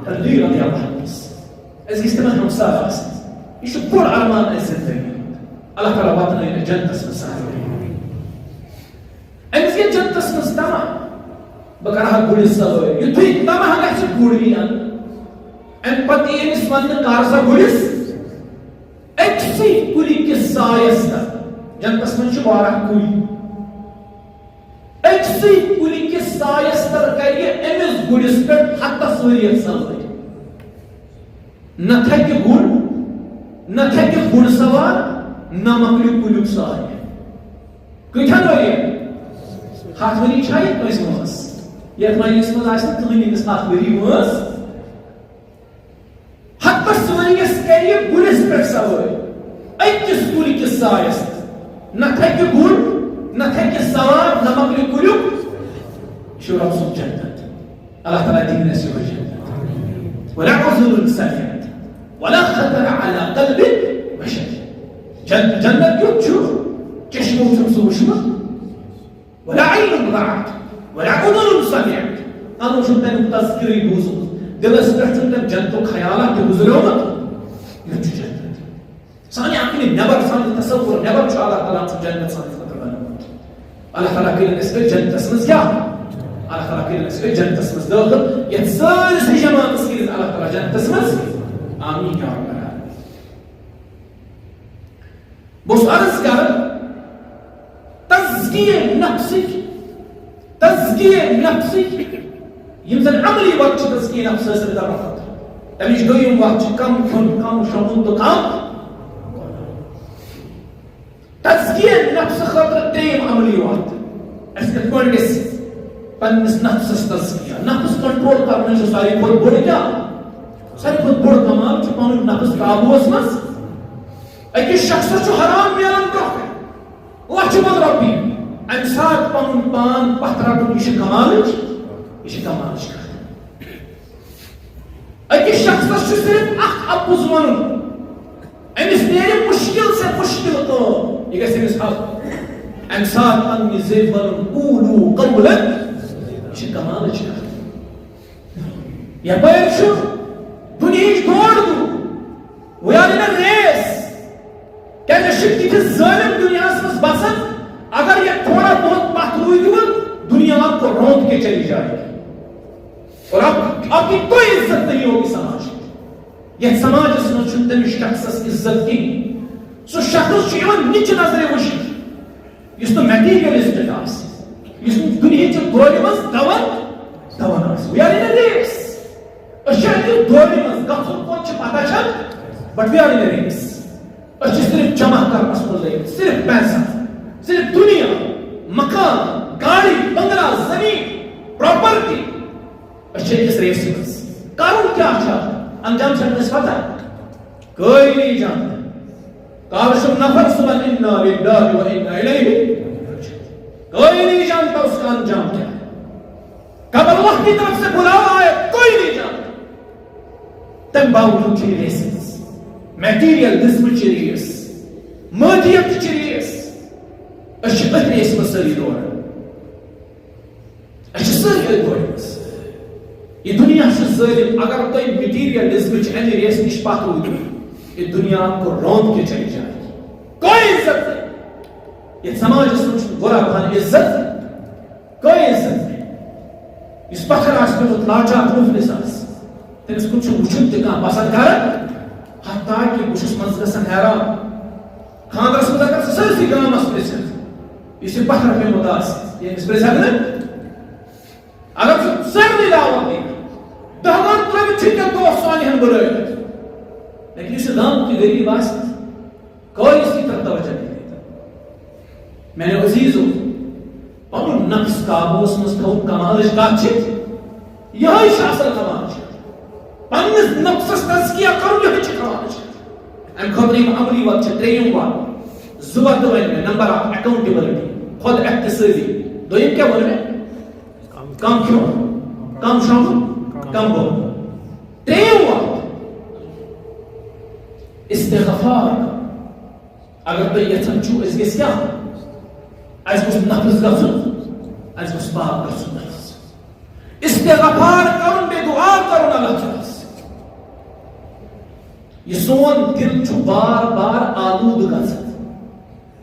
علی رضی اللہ عنہ اس گژھِ تمن ہمساے آسن یہ چھُ بوڑ ارمان اس زندگی اللہ تعالیٰ واتنٲیِن جنتس مز امس گٔے جنتس منٛز تماہ بہٕ کرہا گُرِس سوٲرۍ یُتھُے تماہ گژھِ گُر یِن امہِ پتہٕ یی أمِس وننہٕ کر سا گُرِس أکسٕے کُلہِ کِس سایس تل جنتس منٛز چھِ واریاہ کُلۍ أکسٕے کُلہِ کِس سایس تل کرِ یہِ أمِس گُرِس پٮ۪ٹھ ہتس ؤرِیس سوٲرۍ نہ تھکہِ گُر نہ تھکہِ گُر سوار نہ مۄکلہِ کُلیُک سایہِ کۭتیاہن ؤرین ہتھ ؤری چھا ییٚتہِ کٲنٛسہِ وٲنٛس یتھ مٲلِس منٛز آسہِ نہٕ کٕہٕنۍ أمِس ہتھ ؤری وٲنٛس ہتس ؤرِیس کرِ یہِ گُرِس پٮ۪ٹھ سوٲرۍ أکِس کُلہِ کِس سایس نہ تھکہِ گُر نہ تھکہِ سوار نہ مۄکلہِ کُلیُک یہِ چھُ رۄب سُنٛد جنت اللہ تعالیٰ دِیِن اَسہِ یِہوٚے جنت ولا عذر سمعت ولا خطر على قلب بشر جنت کیُتھ چھُ چشمو چھُنہٕ سُہ وٕچھمُت ولا عين رأت ولا أذن سمعت أنا شو تاني تذكري بوزو دلس پٮ۪ٹھ تم جنتُک خیالات تہِ گُزریومُت یہِ چھُ جنت سانہِ عقلہِ نٮ۪بر سانہِ تصور نٮ۪بر چھُ اللہ تعالیٰ ہن جنت سانہِ خٲطرٕ بنومُت اللہ تعالیٰ کٔرِنۍ أسۍ پٮ۪ٹھ جنتس منٛز کیٛاہ اللہ تعالیٰ کٔرِنۍ أسۍ پٮ۪ٹھ جنتس منٛز دٲخل یتھ سٲرسٕے جماعتس کٔرِنۍ اللہ تعالیٰ جنتس منٛز آمیٖن یا رب العالمین بہٕ اوسُس عرض کران تزکیہ نفسک یم زن عملی وقت چھِ تزکیہ نفس ٲسۍ دپان خٲطرٕ تمِچ دوٚیِم وقت چھِ کم کھیوٚن کم شۄنٛگُن تہٕ کم تزکیہ نفس خٲطرٕ ترٛیٚیِم عملی وقت اَسہِ کِتھ پٲٹھۍ گژھِ پننِس نفسس تزکیہ نفس کنٹرول کرنٕچ چھِ ساروی کھۄتہٕ بوٚڑ کیٛاہ ساروی کھۄتہٕ بوٚڑ کمال چھُ پنُن نفس قابوٗوس منٛز أکِس شخصس چھُ حرام میلان برٛونٛہہ کَنہِ لچھِ منٛز رۄپیہِ امہِ ساتہٕ پنُن پان پتھ رٹُن یہِ چھِ کمالٕچ کتھ أکِس شخصس چھُ صرف اکھ اپُز ونُن أمِس نیرِ مُشکل سے مُشکل کٲم یہِ گژھِ أمِس حق امہِ ساتہٕ پننہِ زیٚوِ ونُن قوٗلوٗ قولاً یہِ چھِ کمالٕچ کتھ یپٲرۍ چھُ دُنہِچ دور وی آر اِن اَ ریس کیٛازِ أسۍ چھِ تِتھِس ظٲلِم دُنیاہس منٛز بسان اگر یہ تھوڑا بہت پتھ روٗدِوٕ دنیا آپ کو روند کے چلی جائے گی اور آپ کی کوئی عزت نہیں ہوگی سماج کی یہ سماج اس میں چھُنہٕ تٔمِس شخصس عزت کِہیٖنۍ سُہ شخص چھُ یِوان نِچہِ نظرِ وٕچھنہٕ یُس نہٕ میٹیٖریلِسٹِک آسہِ یُس نہٕ دُنہِچہِ دورِ منٛز دون آسہِ وی آر اِن اَ ریس أسۍ چھِ اَتہِ دورِ منٛز گژھُن کوٚت چھِ پتہ چھےٚ but we are in a race أسۍ چھِ صرف جمع کرنس منٛز لٔگِتھ صرف پیسہ صرف دنیا مکان گاڑی بنگلہ زمین پراپرٹی أسۍ چھِ أکِس ریسہِ منٛز کرُن کیٛاہ چھُ انجام چھنہٕ اَسہِ پتہ کوئی نہیں جانتا کاش نفر صبح انا للہ و انا الیہ کوئی نہیں جانتا اس کا انجام کیا ہے کب اللہ کی طرف سے بلاوا آئے کوئی نہیں جانتا تم باوجود چھِ ریس میٹیریل دِژمٕژ چھِ ریس مٲدیت چھِ ریس أسۍ چھِ أتھۍ ریسہِ منٛز سٲری دوران أسۍ چھِ سٲری أتھۍ دورِ منٛز یہ دنیا چھِ ظٲلِم اگر تۄہہِ میٹیریلِزمٕچ اَمہِ ریسہِ نِش پتھ روٗدِو یہ دنیا آپ کو روند کے چلی جائے کوئی عزت نہیں یہ سماج اس میں برا بھان عزت کوئی عزت نہیں. اس پتھر آس پیوت لاچار مفلس آس تمس کن وچھن تہ کانٛہہ پسند کران حتیٰ کہ بہٕ چھُس منٛزٕ گژھان حیران خاندرس منٛز اگر ژٕ سٲرسٕے گامس پرژھکھ یُس یہِ پتھر پیومُت آسہِ ییٚمِس پرژھکھ نہٕ اگر ژٕ سارنٕے دعوت دِکھ دہن ترٲوِتھ چھِ ژےٚ دوست سانہِ ہن بُلٲوِتھ لیکن یُس یہِ گامُک یہِ غریٖب آسہِ کوئی اس کی طرف توجہ نہیں دیتا. میں نے عزیزو پنن نفس قابوس مز تھو کمالش کات چھ یہی اصل کمال چھ پنس نفسس تزکیہ کرو یہی چھ کمال چھ ام خاطر یم عملی وقت چھ تریم وقت زبر دوین میں نمبر آف اکاؤنٹیبلٹی خود احتسابی دویم کیا بولے میں کم کیوں کم شام کم بول تریم وقت استغفار اگر تو یژھان چھو اس گژھِ کیٛاہ اَسہِ گوٚژھ نفس گژھُن اَسہِ گوٚژھ پاک گژھُن نفس استغفار کرُن بیٚیہِ دُعا کرُن اللہ تعالیٰ یہِ سون دل چھُ بار بار آلوٗدٕ گژھان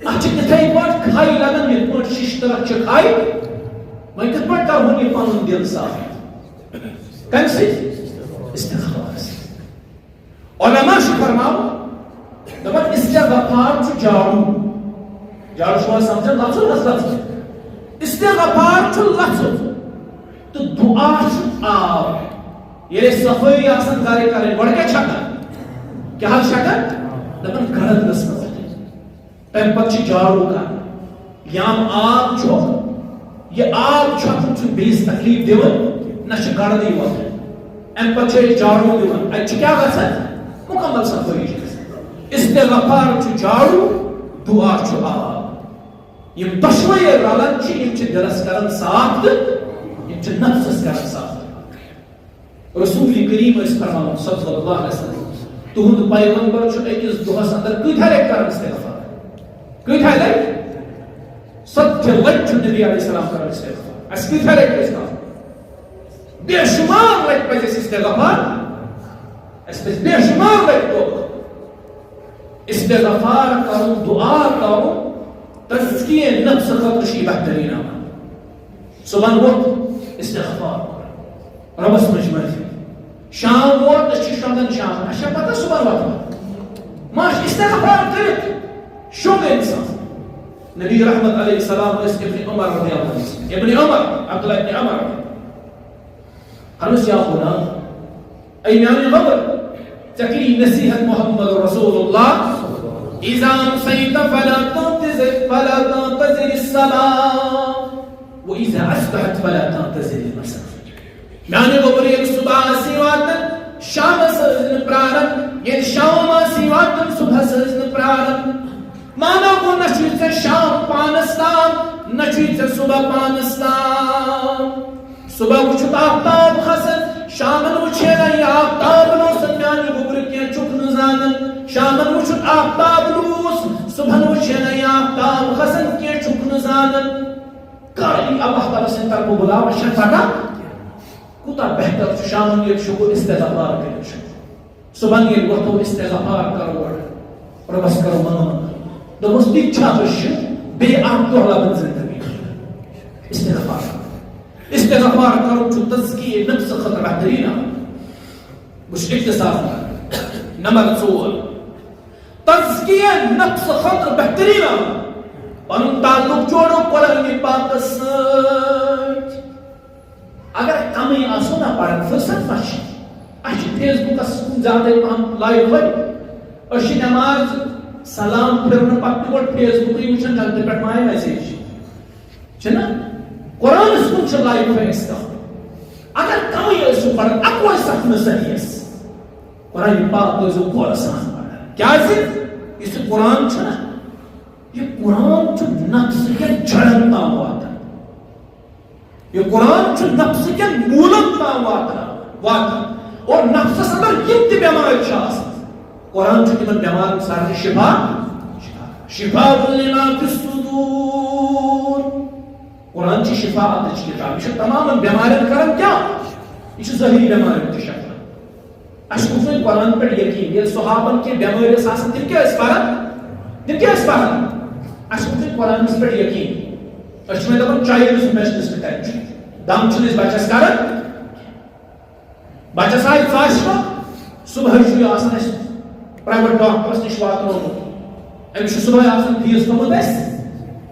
اَتھ چھِ تِتھَے پٲٹھۍ کھَے لگان یِتھ پٲٹھۍ شِشتٕرَس چھِ کھَے وۄنۍ کِتھ پٲٹھۍ کرہون یہِ پنُن دل صاف کَمہِ سۭتۍ استغفار سۭتۍ علما چھِ فرماوان دپان استغفار چھُ جاڑو جاڑو چھُوا سمجھان لفظ لفظ استغفار چھُ لفظ تہٕ دعا چھُ آب ییٚلہِ صفٲیی آسان گرِ کرٕنۍ گۄڈٕ کیٛاہ چھکان کیٛاہ حظ چھکان دپان گرد گٔژھ نہٕ وۄتھٕنۍ تمہِ پتہٕ چھِ جاڑو کران یام آب چھُ یہِ آب چھۄکُن چھُنہٕ بیٚیِس تکلیٖف دِوان نہ چھُ گردٕے وۄتھان امہِ پتہٕ چھِ أسۍ جاڑو دِوان اَتہِ چھُ کیٛاہ گژھان مُکمل صفٲیی چھِ استغفار چھُ جاڑو دعا چھُ آب یم دۄشوے رلان چھِ یم چھِ دلس کران صاف تہٕ یم چھِ نفسس کران صاف رسول کریم ٲسۍ فرماوان صلی اللہ علیہ وسلم تُہُنٛد پیغمبر چھُ أکِس دۄہس اندر کۭتیاہ لٹہِ کران استغفار کۭتیاہ لٹہِ 70 لٹہِ چھُ نبی علیہ السلام کران استغفار اَسہِ کۭتیاہ لٹہِ پزِ کرُن بے شُمار لٹہِ پزِ اَسہِ استغفار اَسہِ پزِ بے شُمار لٹہِ توبہ استغفار کرو دعا کرو تزکیہ نفس خاطر چھ بہترین عمل صبح وقت استغفار کرو ربس مجمعی شام وقت چھ شونگن شام اچھا پتہ صبح وقت ماش استغفار کرت شونگ انسان نبی رحمت علیہ السلام اس ابن عمر رضی اللہ عنہ ابن عمر عبداللہ ابن عمر خلص یا غلام ای میانی غبر تكري نصيحة محمد رسول الله إذا أمسيت فلا تنتظر الصلاة وإذا أصبحت فلا تنتظر المساء يعني غبريل صبح سيواتن شام سزن پرارن يعني شام سيواتن صبح سزن پرارن مانا کو نشويت شام پانستان نشويت صبح پانستان صبح وچھت آفتاب خسن شامن وچھے آفتاب نوسن میانی گبر کی چکن زانن شامن وچھت آفتاب نوس صبحن وچھے آفتاب خسن کی چکن زانن کاری اللہ تعالیٰ سے طرف بلاو شن پڑا کوتا بہتر شامن یہ شکر استغفار کرو صبحن یہ وقتو استغفار کرو ربس کرو مان دوست دیکھ چھاپش بے آپ تو اللہ بن زندگی استغفار استغفار کرو چھو تزکیہ نفس خطر بہترین مش اکتصاف نمبر 2 تزکیہ نفس خطر بہترین پنن تعلق جوڑو قرآن پاک سۭتۍ اگر کمی آسو نہ پڑھن فرصت مش اچھ فیس بکس کن زیادہ پہم لائیو ہوئی اچھ نماز سلام پھرن پتہ گوڑ فیس بک وچھن جلدی پہ مائے میسیج چھنا قرآن سکن چھ لائیو فیس کا اگر کمی آسو پڑھن اکوئی سخت نسلیس قرآن پاک کو قرآن پڑھن کیا اس اس قرآن چھنا یہ قرآن چھو نفس کے جھڑن تا واتا یہ قرآن چھو نفس کے مولن تا واتا اور نفس اندر یہ بیمار شاست قرآن چھو تمن بیمار سارے شفا لما فی الصدور قرآن چھ شفا آتش کتاب یہ تمام بیمارن کرن کیا یہ ظاہری بیمارن کی شکل اشکوفن قرآن پر یقین یہ صحابن کے بیمار اساسن تم کیا اس پارن اشکوفن قرآن پر یقین میں دپان چائلڈ سپیشلسٹ کر دم چھ بچس کر بچس آئی ژاشو صبح آسان پرائیویٹ ڈاکٹرس نش واتنومت امس صبح آسان فیس تھومت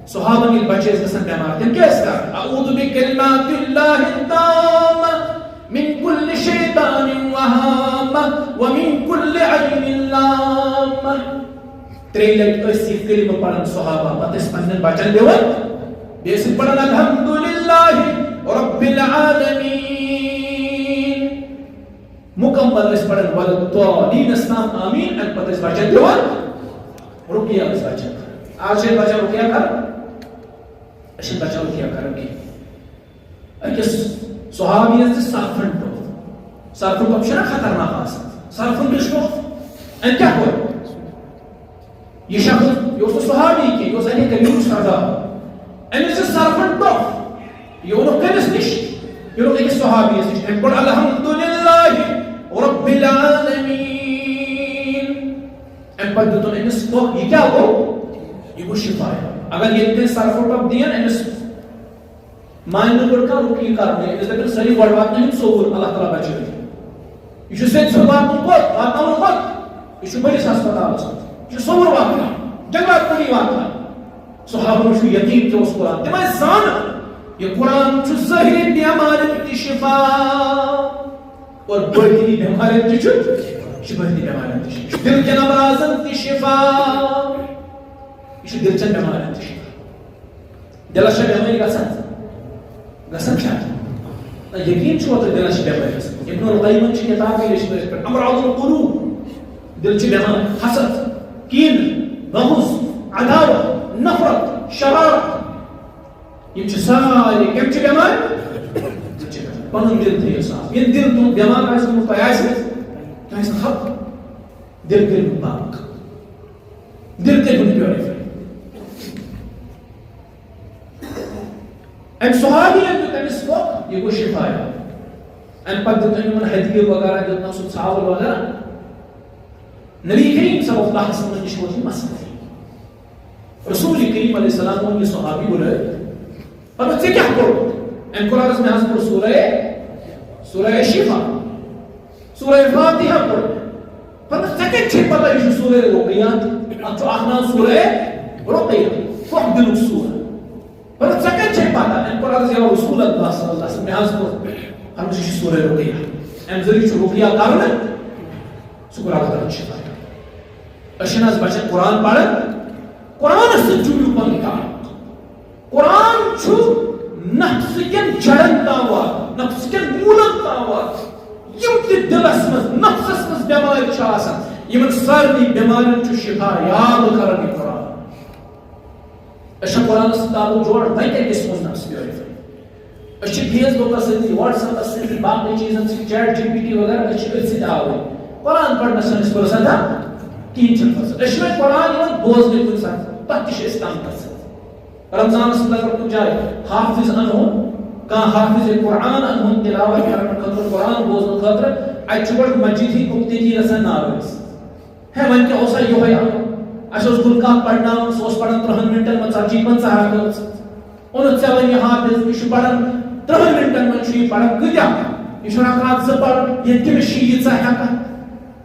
صحابن یل بچے گژھان بیمار تم کیا کر اعوذ بکلمات اللہ التامہ من کل شیطان وہامہ ومن کل عین لامہ ترے لٹ اس یہ کلمہ پڑھن صحابہ پتہ اس پنن بچن دیون بیس پڑھن الحمدللہ رب العالمین مکمل اس پڑھن والدین اسلام آمین ان پتہ اس بچن دیون رکیہ اس بچن آج یہ بچن رکیہ کر اشن بچن رکیہ کر اکس صحابی اس سرفن ٹوپ چھنا خطرناک آسان سرفن کس ٹوپ ان کیا ہوئے یہ شخص یہ صحابی کی یہ زنی کبیر سردار ان سے سرفن ٹوپ یہ انہوں کمس نش یہ انہوں ایک صحابی اس نش ان پر الحمدللہ رب العالمین ان پر دیتون انس ٹوپ یہ کیا ہو یہ وہ شفا ہے اگر یہ اتنے سرفن ٹوپ دین انس مائنڈ پر کا رکی کرنے اس لیے سری گڈ وات نہیں سوور اللہ تعالی بچے یہ سے سوات کو یہ بڑی ہسپتال یہ سوور وات جنگات پڑی وات صحابہ کو یقین جو اس قرآن تمہیں سان یہ قرآن چھ ظاہری بیمارن کی شفا اور باطنی بیمارن کی باطنی بیمارن کی شفا دل کے امراضن کی شفا یہ دل چن بیمارن کی شفا دل چن بیماری کا ساتھ گسن چاہتا یقین چھو تو دل چھ بیماری گسن ابن القیم چھ کتاب ہے اس پر امراض القلوب دل چھ بیماری حسد کین بغض عداوت نفرت شرارت یہ سارے کم چھ بیماری پنن دل تھے صاحب یہ دل تو بیمار ہے اس کو ایسے کیسے خط دل پاک دل کے گن پیوریفائی ان صحابی ان تو تمس کو یہ کو شفا ہے ان پر تو ان ہدیہ وغیرہ جتنا سو صحابہ وغیرہ نبی کریم صلی اللہ علیہ وسلم کی شوتی مسئلہ رسول کریم علیہ السلام نے صحابی بولے پر سے کیا کرو ان قرآن میں حضرت سورہ شفا سورہ فاتحہ پڑھ پر سے کیا پتہ ہے سورہ رقیہ اچھا احنا سورہ رقیہ فقد السورہ پر سکت چھے پاتا ان پر عرض یا رسول اللہ صلی اللہ علیہ وسلم محاظ کو ہم سے سورہ رقیہ ان ذریع چھو رقیہ کرنے سکر آگا در چھے پاتا اشناز بچن قرآن پڑھن قرآن سے جوڑی پنکا قرآن چھو نفس کن جڑن تاوات نفس کن مولن تاوات یم تی دل اسمز نفس اسمز بیمار چھاسا یمن سارنی بیمارن چھو شفا یاد کرنی قرآن اشن قرآن سے تعلق جوڑ نہیں کہ کس مجھ نفس پیوریفائی اشن فیس بک کا سنتی واٹس اپ کا سنتی باقی چیزن سے چیٹ جی پی ٹی وغیرہ اشن اسی دعوی قرآن پڑھنا سن اس پر سنتا تین چل فرصت اشن میں قرآن یون بوز میں کوئی ساتھ تکش اسلام کر سکتا رمضان سے اللہ کرتے جائے حافظ انہوں کہاں حافظ قرآن انہوں تلاوت کرنے خطر قرآن بوز میں خطر اچھوڑ مجید ہی کبتی جی رسن ناویس ہے من کے اوسا یو ہے اچھا اس گل کا پڑھنا سوس پڑھن 3 منٹن من سچی 50 ہاتھ ان چون یہ حافظ یہ پڑھن 3 منٹن من چھ پڑھن کیا یہ چھنا رات سے پڑھ یہ کہ شیت سا ہے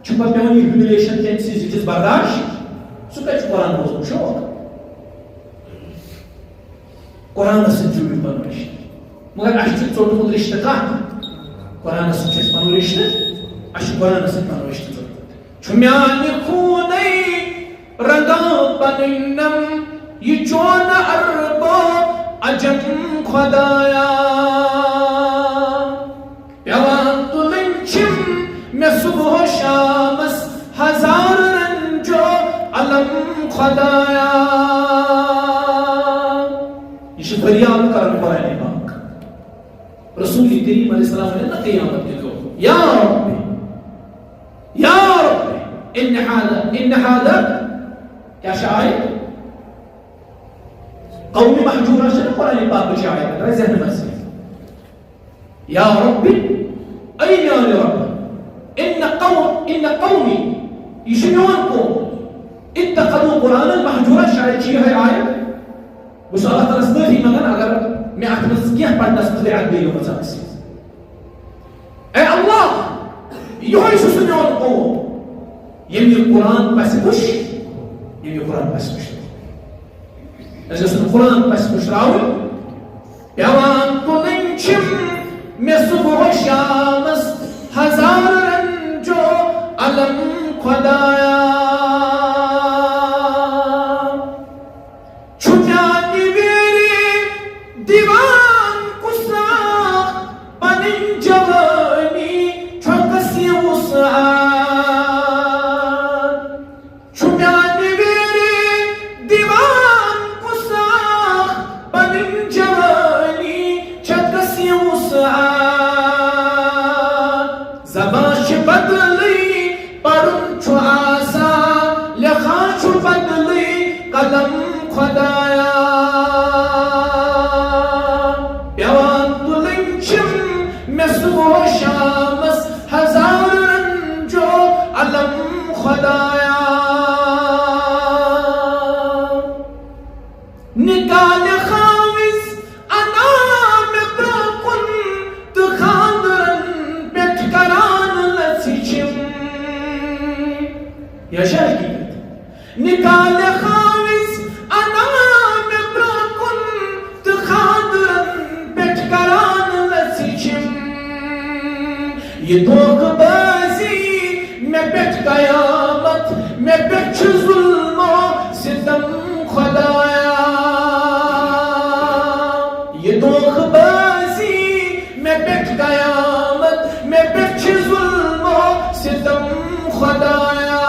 چھپا پیون ہیوملیشن ٹینسی جس برداشت سو کہ قرآن بوز شو قرآن سے جوڑی پنوش مگر اچھ ژوٹ مت رشتہ کا قرآن سے چھ پنو رشتہ اچھ قرآن سے پنو رشتہ چھمیان خونئی رنگا پننم یہ چون عربا عجم خدایا پیوان تلنچم میں صبح شامس ہزار رنجو علم خدایا یہ شفریان کرن قرآن پاک رسول کریم علیہ السلام نے قیامت کے دو یا رب ان هذا کیا شاید قومی محجورہ سے قرآن پاک کی شاید ہے ذہن میں سے یا رب این یا رب ان قومی یشمیون کو اتخذوا قرآن محجورہ شاید چی ہے آیت بس اللہ تعالیٰ معافی منگان اگر میں اتھ مز کینٛہہ پرنس خدایت گٔے گٔمٕژ آسہِ اے اللہ یہوے چھُ سُہ میون قوم ییٚمۍ یہِ قرآن پسہِ پُش ییٚمۍ یہِ قرآن پسہِ پُشراو أسۍ گژھن قرآن پسہِ پُشراوٕنۍ پیوان تُلٕنۍ چھِم مےٚ صبح شامس ہزار رنجو علم خدایا یہ دھوکہ بازی میں بیٹھ قیامت میں بیٹھ ظلم و ستم خدایا یہ دھوکہ بازی میں بیٹھ قیامت میں بیٹھ ظلم و ستم خدایا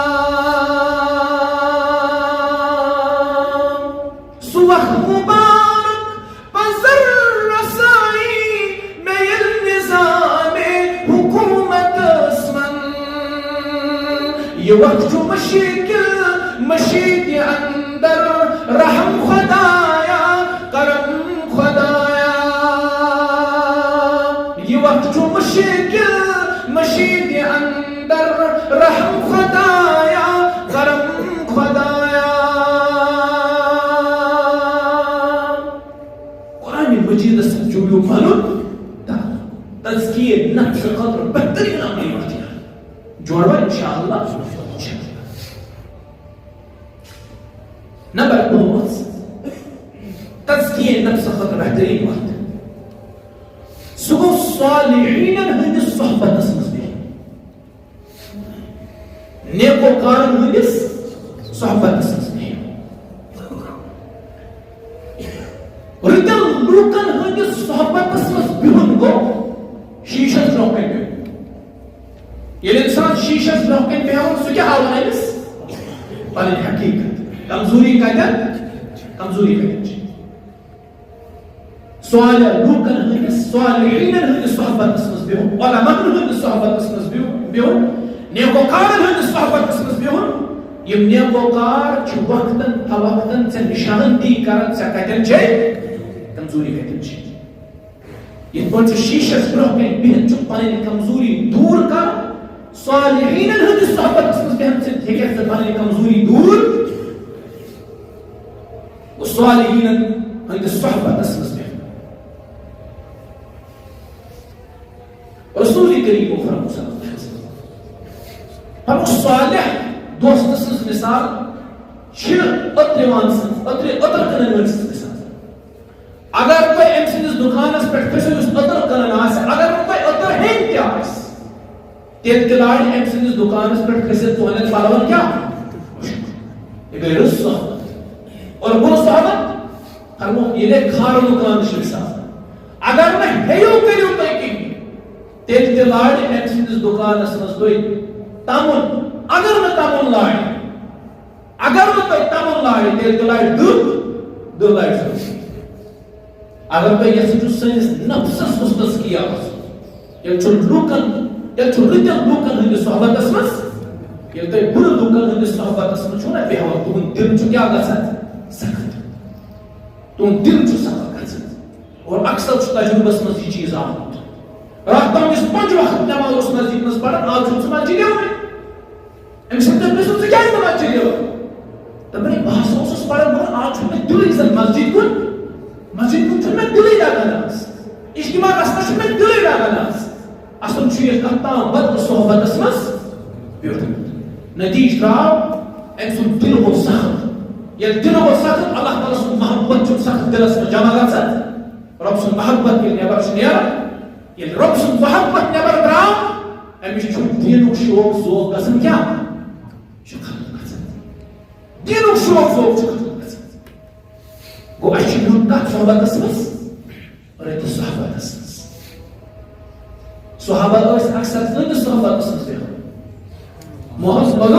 سوخ مبارک پزر رسائی میں النظام یہ وقت جو مشید اندر رحم خدایا کرم خدایا یہ وقت جو مشید اندر رحم خدایا کرم خدایا قرآن مجید سے جو معلوم تزکیہ نفس خاطر بہترین عملی وقت جوڑوا انشاءاللہ نمبر 2 تزکیہ نفس خاطر بہترین وقت سہ گو صالحین ہندس صحبتس مز نیکوکارن ہندس صحبتس مز رتن لوکن ہندس صحبتس مز بہن گو شیشس روکن ییٚلہِ انسان شیشس برونٛہہ کَنہِ بیٚہوان سُہ کیٛاہ ہاوان أمِس پنٕنۍ حقیٖقت کمزوری کتٮ۪ن چھِ لوٗکن ہٕنٛدِس صالحیٖنن ہٕنٛدِس صحبتس منٛز بِہُن علماءن ہٕنٛدِس صحبتس منٛز بِہُن نیکوکارن ہٕنٛدِس صحبتس منٛز بِہُن یِم نیکوکار چھِ وقتن فوقتن ژےٚ نِشاندی کران ژےٚ کتٮ۪ن چھے کمزوری کتٮ۪ن چھِ یِتھ پٲٹھۍ ژٕ شیٖشس برونٛہہ کَنہِ بِہِتھ چھُکھ پنٕنۍ کمزوری دوٗر کران صالحیٖنن ہٕنٛدِس صحبتس منٛز بِہن سۭتۍ ہیٚککھ ژٕ پنٕنۍ کمزوری دوٗر صالحیٖنن ہٕنٛدِس صحبتس منٛز بِہن رسول کریم فرموو صلی اللہ علیہ وسلم فرموو صالح دوست سٕنٛز مثال چھِ أترِوان سٕنٛز أتٕر کٕنن وٲلۍ سٕنٛز مثال اگر تُہۍ أمۍ سٕنٛدِس دُکانس پٮ۪ٹھ کھٔسِو یُس أتٕر کٕنان آسہِ اگر نہٕ تۄہہِ أتٕر ہیٚنۍ تہِ آسہِ تیٚلہِ تہِ لارِ أمۍ سٕنٛدِس دُکانس پٮ۪ٹھ کھٔسِتھ تُہنٛدٮ۪ن پلون کیٛاہ یہِ گٔے رٕژ صحبت اور بُرٕ صحبت فرموو یہِ گٔے کھارٕ دُکانٕچ مثال اگر نہٕ ہیٚیِو کٔرِو تُہۍ کِہیٖنۍ تیٚلہِ تہِ لارِ أمۍ سٕنٛدِس دُکانس منٛز تُہۍ تمُن اگر نہٕ تمُن لارِ تیٚلہِ تہِ لارِ دٔہ لارِ اگر تُہۍ یژھِو سٲنِس نفسس منٛز تزکیہ آسُن ییٚلہِ چھُ رٕتٮ۪ن لوٗکن ہٕنٛدِس صحبتس منٛز ییٚلہِ تُہۍ بُرٕ لوٗکن ہٕنٛدِس صحبتس منٛز چھُو نا بیٚہوان تُہُنٛد دِل چھُ کیٛاہ گژھان سخت تُہُنٛد دِل چھُ سخت گژھان اور اکثر چھُ تجربس منٛز یہِ چیٖز آمُت راتھ تام یُس 5 وقت نٮ۪ماز اوس مسجد منٛز پران آز چھُنہٕ سُہ مسجد یِوانٕے أمِس چھِ تٔمۍ ژٕ کیٛازِ نہٕ مسجد یِوان دپان ہے بہٕ ہسا اوسُس پران مگر آز چھُنہٕ مےٚ دِلٕے زن مسجد کُن مسجد کن میں دلی لگان اجتماع گھنس میں دلی لگان اصل یہ کتام بدل صحبت مز بیوٹمت نتیجہ درو ام سن دل گو سخت یل دل گو سخت اللہ تعالیٰ سن محبت چھ سخت دلس میں جمع گژھان رب سن محبت یل نیبر نیران یل رب سن محبت نیبر درو امس دینک شوق ذوق گژھان کیا ختم گژھان دینک شوق ذوق ختم گژھان گو اچھے بہن کت صحبتس مز رت صحبتس مز صحابہ اکثر کس صحبتس مز بہن محمد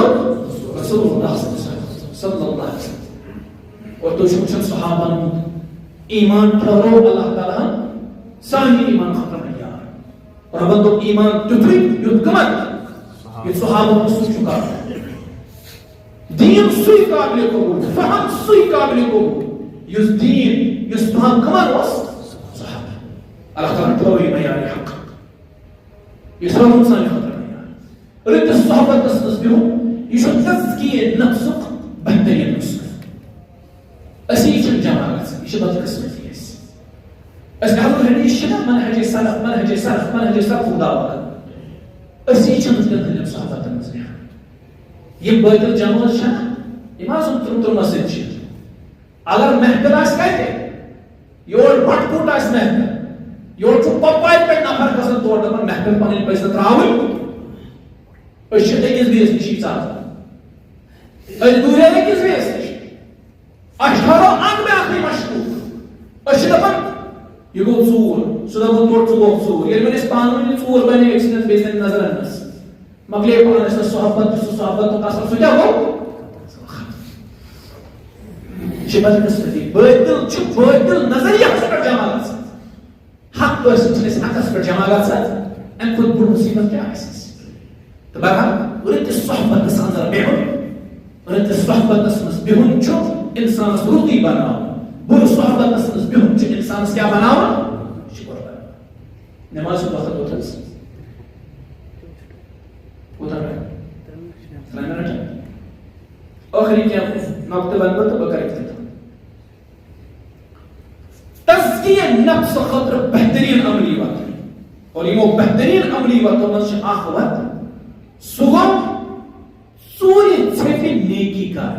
رسول اللہ صلی اللہ علیہ وسلم اور تھی وچان صحابہ ایمان ٹھہرو اللہ تعالیٰ سانی ایمان ختم نہیں یار ربن دو ایمان تیتھے یوت کمت یہ صحابہ سن چکا دین سوی قابل قبول فہم سوی قابل قبول یس دین یس فہم کمان واس صحابہ اللہ تعالیٰ ٹھہرو معیار حق یہ سب سانی ختم رت صحبت مز بہن یہ تزکیہ نفسک بہترین نسخہ اسی جمع گژھان یہ بدل قسمتی اس کہو حدیث منہج سلف منہج سلف منہج سلف دعوت اسی چند صحبت مز یہ بدل جمع یہ تر مسجد اگر محفل کتے یور بٹ کوٹ محفل یور پپائے پہ نفر گھن تور دپان محفل پن پزِ تراؤن أكس بيس نشي صار الدورة أكس بيس نشي أشهره أن بأخي مشكوك أشهر يقول صور سوداً تور صور يلمن إسبانيا صور بني إكسنس بيسن نظر الناس مقلي يقول أنا الصحابة تقصر سجى هو شباب نسبتي بدل نظرية حسب جماعات حق بس حسب جماعات أن كل مصيبة كأساس تبعها ورد الصحبة نس أنظر بيهم ورد الصحبة نس بيهم شو إنسان سرودي بناو بور الصحبة نس بيهم شو إنسان سيا بناو شو بنا نماز الوقت وتنس وتنس سلام آخری کیا نقطہ بنبر تو بکر افتتاح تزکیہ نفس خطر بہترین عملی وقت اور یہ بہترین عملی وقت من آخوت صبح سوری چھپی نیکی کار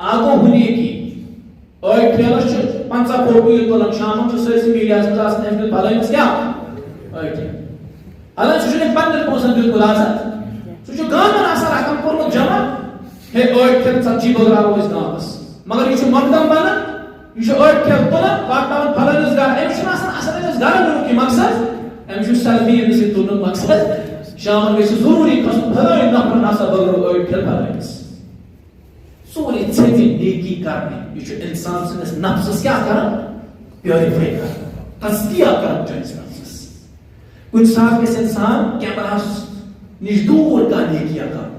آگو ہنے کی اور کھیلش چھ 50 فوٹو یہ تولن شامن چھ سرسی میڈیا سے اس نے اپنے بھلائی میں کیا اللہ چھ نے 15% دیت خلاصت چھ گان میں اثر رقم پر جمع ہے اور کھیل سچی بغرا روز نامس مگر یہ مقدم بنا یہ اور کھیل تولا پاٹاون بھلنس گار ایمش اثر اس گار میں کی مقصد ایمش سلبی سے تو مقصد شامن گئی ضروری کھسن بھلائی نفر ناسا بغرو اور کھیل بھلائی سوری چھپی نیکی کرنے یہ انسان سنس نفسس کیا کرن پیوریفائی کرن تزکیہ کرن چنس نفسس کچھ ساتھ کس انسان کیمراس نش دور کا نیکیہ کرن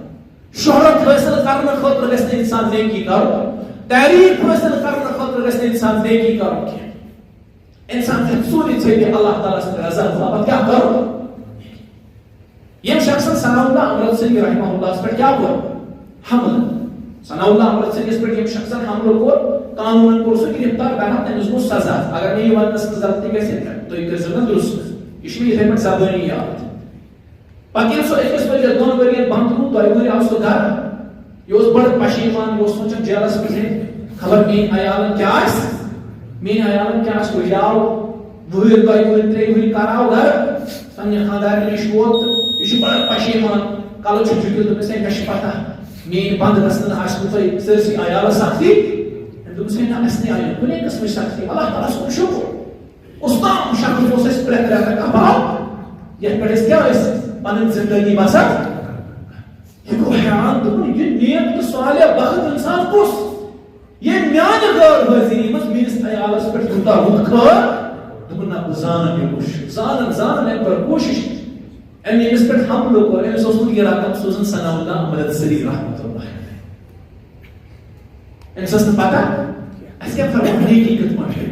شہرت حاصل کرنے خاطر گژھِ انسان نیکی کرن تعریف حاصل کرنے خاطر گژھِ انسان نیکی کرن کیا انسان سوری چھپی اللہ تعالیٰ سے رضا محبت کیا کرن یہ شخص ثناء اللہ امرت سنگھ رحمہ اللہ اس پر کیا ہوا حمل ثناء اللہ امرت سنگھ اس پر یہ شخص حمل کو قانون کو سے گرفتار کرنا ہے اس کو سزا اگر نہیں ہوا اس کی ضابطے کیسے تو یہ کرنا درست اس میں یہ زبانی یاد باقی سو ایک اس پر دونوں ورین بند ہوں تو ایوری اس کو گھر یہ اس بڑا پشیمان یہ سوچ جیلس میں خبر میں عیالن کیا اس میں عیالن کیا اس کو یاو وہر کوئی کوئی تری ہوئی کراو گھر سنیا خاندار نے شوت یہ بڑا پشیمان کالو چھٹی تو میں سے کش پتہ میں بند رسن اس کو سرسی عیال سختی تو سے نہ اس نے آیا کوئی قسم سختی اللہ تعالی کو شکر استاد شکر کو سے پرے کرتا کا باپ یہ پڑھس کیا اس پن زندگی بسر یہ کو حیران تو یہ نیت تو سوال ہے بخت انسان کو یہ میان غیر حاضری مس میس عیال اس پر ہوتا ہوتا تو نہ زانن یہ کوشش زانن پر کوشش ان یہ اس پر ہم لوگ اور ان سوسن کی رقم سوزن ثناء اللہ امرت سری رحمۃ اللہ ان سوسن پتہ اس کے پر نیکی کتنا ہے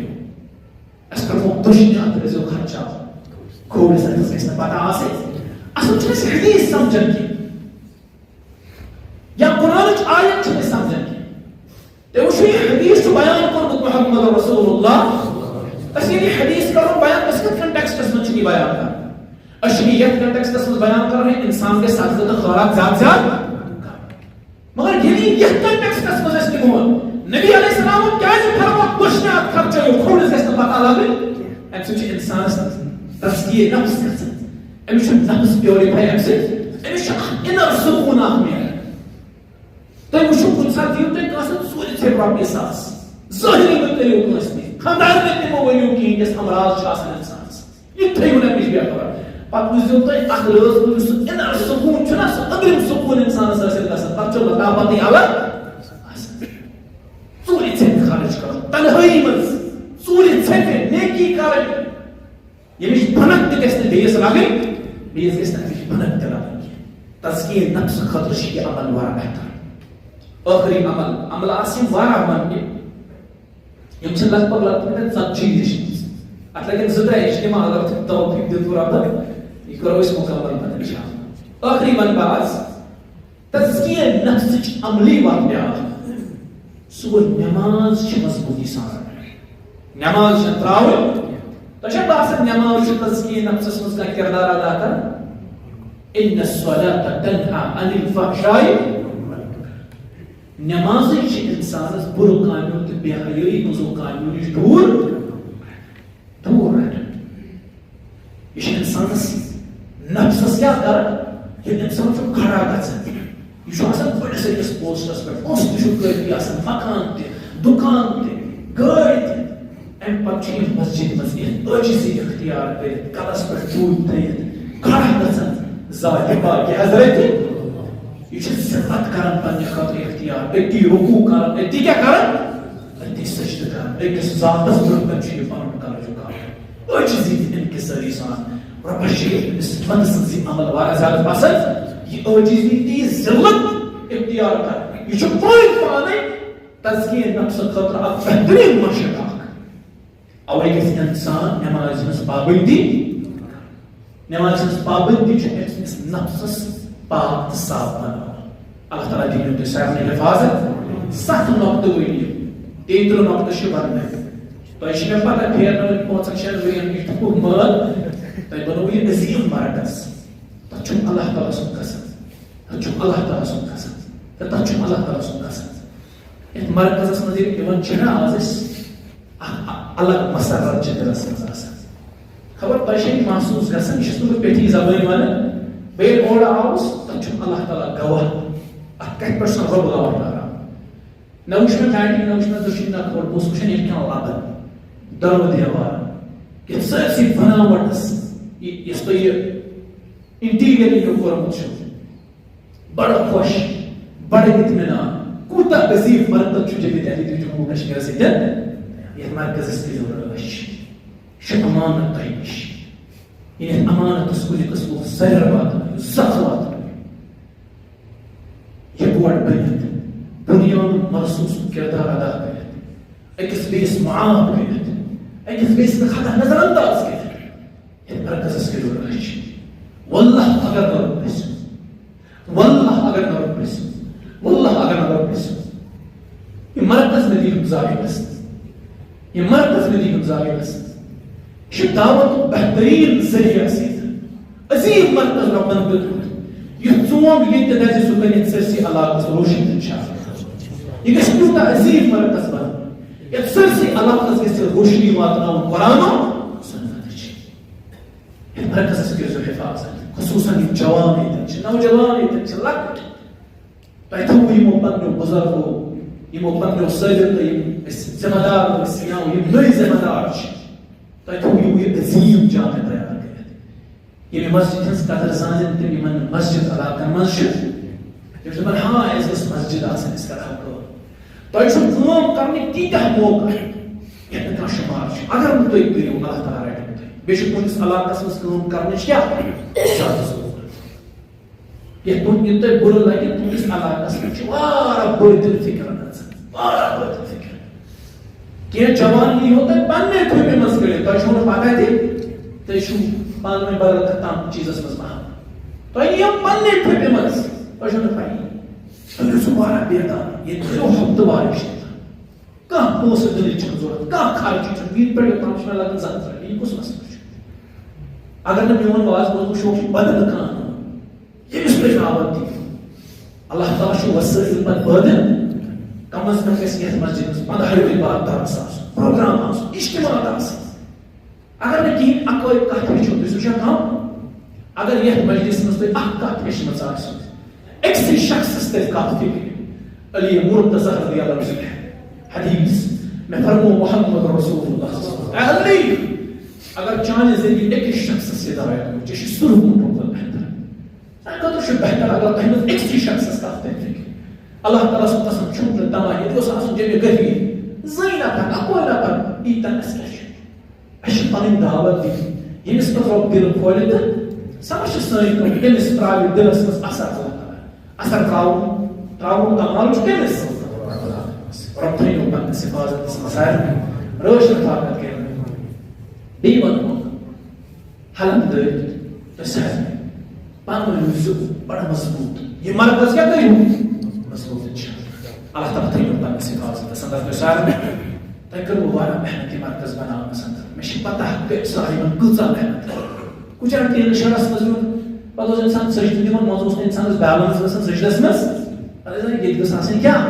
اس پر وہ دنیا پر جو خرچہ کوئی سے اس نے پتہ آسے اصل چیز حدیث سمجھن کی یا قرآن کی آیت چیز سمجھن کی تو وہ حدیث بیان کر محمد رسول اللہ اسی یہ حدیث کرو بیان اس کے کنٹیکسٹ میں چنی بیان کر اسی یہ کنٹیکسٹ میں بیان کر رہے ہیں انسان کے ساتھ زیادہ خوراک زیادہ مگر یہ کنٹیکسٹ میں اس کے مون نبی علیہ السلام کیا ہے فرما کچھ نہ خرچہ یہ کھوڑ سے پتہ لگے ام سے انسان تزکیہ نفس کرسن ام سے نفس پیوریفائی ام سے ام سے انر سکون آخمیر تو وہ شو کچھ ساتھ دیو تے کاسن سوری سے پراپی ساس ظاہری میں تیرے اوپر اس میں خاندار میں تیمو ولیو کی جس امراض شاسن انسان یہ تھے انہیں پیش بیا خبر پاک وزیو تے اخلاص کو انر سکون چنا سا اگرم سکون انسان سے حاصل کرسن پر چو بتا باتی آور سوری سے خارج کرو تنہائی منز سوری سے نیکی کرو یہ مش بھنک تے کس نے بیس لاگے بیس کس نے مش بھنک تے لاگے تزکیہ نفس خطرشی عمل وارا بہتر آخری عمل آسیم وارا عمل یم چھ لگ پگ ژتجی ات لگن زدہ اجتماع اگر توفیق دے تو رب یہ کرو اس مکمل پتہ انشاءاللہ آخری من باز تزکیہ نفس عملی واقعہ سو نماز چھ مضبوطی سان نماز چھ تراول تو چھ باسن نماز چھ تزکیہ نفس مز کا کردار ادا کر ان الصلاة تنہا عن الفحشاء نماز انسانس برو کامیوں تو بے حیائی مزو کامیوں نش دور رہنا یہ انسانس نفسس کیا کر یہ انسان چھو کھڑا گژھان یہ چھو آسان بڑس أکس پوسٹس پہ پوسٹ چھو کٲفی آسان مکان تہِ دکان تہِ گاڑی تہِ امہِ پتہٕ چھُ یہِ مسجد منٛز یِتھ عٲجزی اختیار کٔرِتھ کلس پٮ۪ٹھ ڈوٗرۍ تھٲیِتھ کھڑا گژھان ذاتِ پاکہِ حضرت یہ صفت کرن پنہ خاطر اختیار اتی رکوع کرن اتی کیا کرن اتی سجدہ کرن ایک ذاتس برکن چھ یہ پن کر چکا عاجزی انکساری سان رب شریف اس منزل عمل وارا زیادہ پسند یہ عاجزی تی ذلت اختیار کر یہ چھ پوائنٹ پانے تزکیہ نفس خاطر اک بہترین مشق اور ایک انسان نماز میں پابندی نماز میں پابندی چھ اس نفس پاک صاف بنا اللہ تعالیٰ دینوں تے سارے حفاظت سخت نقطہ ہوئی تیتر نقطہ شو بننے تو ایشی میں پتہ پھیرنا میں پہنچا شہر ہوئی ہم کی ٹھوک مال تو بنو یہ عظیم مرکز تو چون اللہ تعالیٰ سن قسم تو چون اللہ تعالیٰ سن قسم تو چون اللہ تعالیٰ سن قسم ایک مرکز اس مزید ایون چنا آزس الگ مسرت چدر سنز آسان خبر پریشانی محسوس کرسن یہ شسنو پیٹھی زبانی والا بے اوڑا آوس تو چون اللہ تعالیٰ گواہ کہیں پر سن رب گواہ دارا نوش میں بیٹی نوش میں دشین نہ کھول بوس کچھ نہیں کیا لابد درو دیوار کہ سرسی بناوٹس اس تو یہ انٹیریئر یہ اوپر مجھو بڑا خوش بڑا اطمینان کوتا بزیف مرتب چھو جبی تحلیل جمہور کشمیر سے دن یہ مرکز اس کی ضرورت شب امانت قیمش یہ امانت اس کو لکس وہ سیر بات ہے سخت بات ہے یہ بوڑ بنیت بنیان مرسوس کردار ادا کرت ایکس بیس معاف کرت ایکس بیس خطا نظر انداز کرت یہ مرکز اس کے ضرورت واللہ اگر نور بس واللہ اگر نور بس واللہ اگر نور بس یہ مرکز میں دین گزاری بس یہ مرکز میں دین گزاری بس یہ دعوت بہترین ذریعہ سید عظیم مرکز ربن بدر یہ ژوم یہ تدازی سکنیت سرسی علاقہ روشن انشاءاللہ یہ گژھِ تیوٗتاہ عظیم مرکز بنُن یتھ سرسی علاقس گژھِ روشنی واتناوُن قرآن و سنتٕچ یتھ مرکزس کٔرزیٚو حفاظت خصوصاً یِم جوان ییٚتٮ۪ن چھِ نوجوان ییٚتٮ۪ن چھِ لۄکٕٹۍ تۄہہِ تھوٚوُ یِمو پننیو بُزرگو یِمو پننیو سٲدِر تہٕ یِم أسۍ ذمہٕ دار ٲسۍ یا یِم نٔے ذمہٕ دار چھِ تۄہہِ تھوٚوُ یہِ عظیٖم جامع تیار کٔرِتھ ییٚمہِ مسجد ہٕنٛز قدر زانن تِم یِمن مسجد علاقن منٛز چھِ تِم چھِ دپان ہاں اَسہِ گٔژھ مسجد آسٕنۍ أسۍ کرہاو کٲم تۄہہِ چھُو کٲم کرنٕکۍ تیٖتیاہ موقع یتھ نہٕ کانٛہہ شُمار چھُ اگر نہٕ تُہۍ کٔرِو اللہ تعالیٰ رٔٹِو تُہۍ بیٚیہِ چھُ تُہنٛدِس علاقس منٛز کٲم کرنٕچ کیاہ زیادٕ ضروٗرت یتھ یہِ تۄہہِ بُرٕ لگہِ تُہنٛدِس علاقس منٛز چھِ واریاہ بٔڑ دِل فِکر گژھان واریاہ بٔڑ دِل فِکر کینٛہہ جوان ییٖہو تۄہہِ پننہِ کھُپہِ منٛز کٔڑِتھ تۄہہِ چھُو نہٕ پگاہ تہِ تُہۍ چھُو پانہٕ ؤنۍ بدل کانٛہہ چیٖزس منٛز محبت تۄہہِ یِیو پننہِ کھُپہِ منٛز تۄہہِ چھو نہٕ پَیی تۄہہِ گژھِو واریاہ بیدار ییٚتہِ کٔرِو ہفتہٕ وار اِجتِماع کانٛہہ پونٛسہٕ دِنٕچ چھنہٕ ضروٗرت کانٛہہ خرچی چھُنہٕ ییٚتہِ پٮ۪ٹھ یوٚتام چھُ مےٚ لگان زنٛگ ترٛٲوِتھ یہِ کُس مسلہٕ چھُ اگر نہٕ میون واز بوزنُک شوق چھُ بدل کانٛہہ ییٚمِس پٮ۪ٹھ دعوت دِیِو اللہ تعالیٰ چھُ وسٲیِل پتہٕ بٲدِل کم از کم گژھِ یتھ مسجدس 15 بار درس آسُن پروگرام آسُن اجتماعات آسٕنۍ اگر نہٕ کِہیٖنۍ اکٲے کتھ ہیٚچھِو تُہۍ سُہ چھا کم اگر یتھ مجلسس منٛز تۄہہِ اکھ کتھ ہیٚچھمٕژ آسہِ أکسٕے شخصس تَتہِ کتھ فِکرِ علی مرتضی رضی اللہ عنہ حدیث میں فرمو محمد رسول اللہ اے علی اگر چانہِ ذریعہِ أکِس شخصس ہدایت ہوٚو ژےٚ چھُ سُہ روٗدمُت بہتر اَمہِ خٲطرٕ چھُ بہتر اگر تۄہہِ منٛز أکسٕے شخصس کتھ تَتہِ فِکرِ اللہ تعالیٰ سُنٛد قسم چھُنہٕ نہٕ تمام ییٚتہِ اوس آسُن جمع غفیٖر زٕے نفر اکوے نفر ییٖتن اَسہِ کیٛاہ چھُ اَسہِ چھِ پنٕنۍ دعوت دِنۍ ییٚمِس پتہٕ رۄب دِل کھولہِ تہٕ سۄ ما چھِ سٲنۍ کٲم کٔمِس ترٛاوِ دِلس منٛز اثر اثر ترٛاوُن کمال چھُ کٔمِس رۄب تھٲیِو پنٕنِس حفاظتس منٛز سارنٕے رٲچھ رفاقت کٔرِتھ بیٚیہِ ونہو حلم دٲرِتھ تہٕ سارنٕے پانہٕ ؤنۍ روٗزِو بڑٕ مضبوٗط یہِ مرکز کیٛاہ کٔرِو مضبوٗط چھِ اللہ تعالیٰ تھٲیِو پنٕنِس حفاظتس انٛدر تُہۍ سارنٕے تۄہہِ کٔروٕ واریاہ محنت یہِ مرکز بناونس انٛدر مےٚ چھِ پتہ کہِ صاحبن کۭژاہ محنت کُچن ٹیٖنہٕ شہرس منٛز یُن پتہٕ اوس انسان سجدٕ دِوان منٛزٕ اوس نہٕ انسانس بیلنس گژھان سجدس منٛز پتہٕ ٲسۍ دپان ییٚتہِ گٔژھ آسٕنۍ کیٛاہ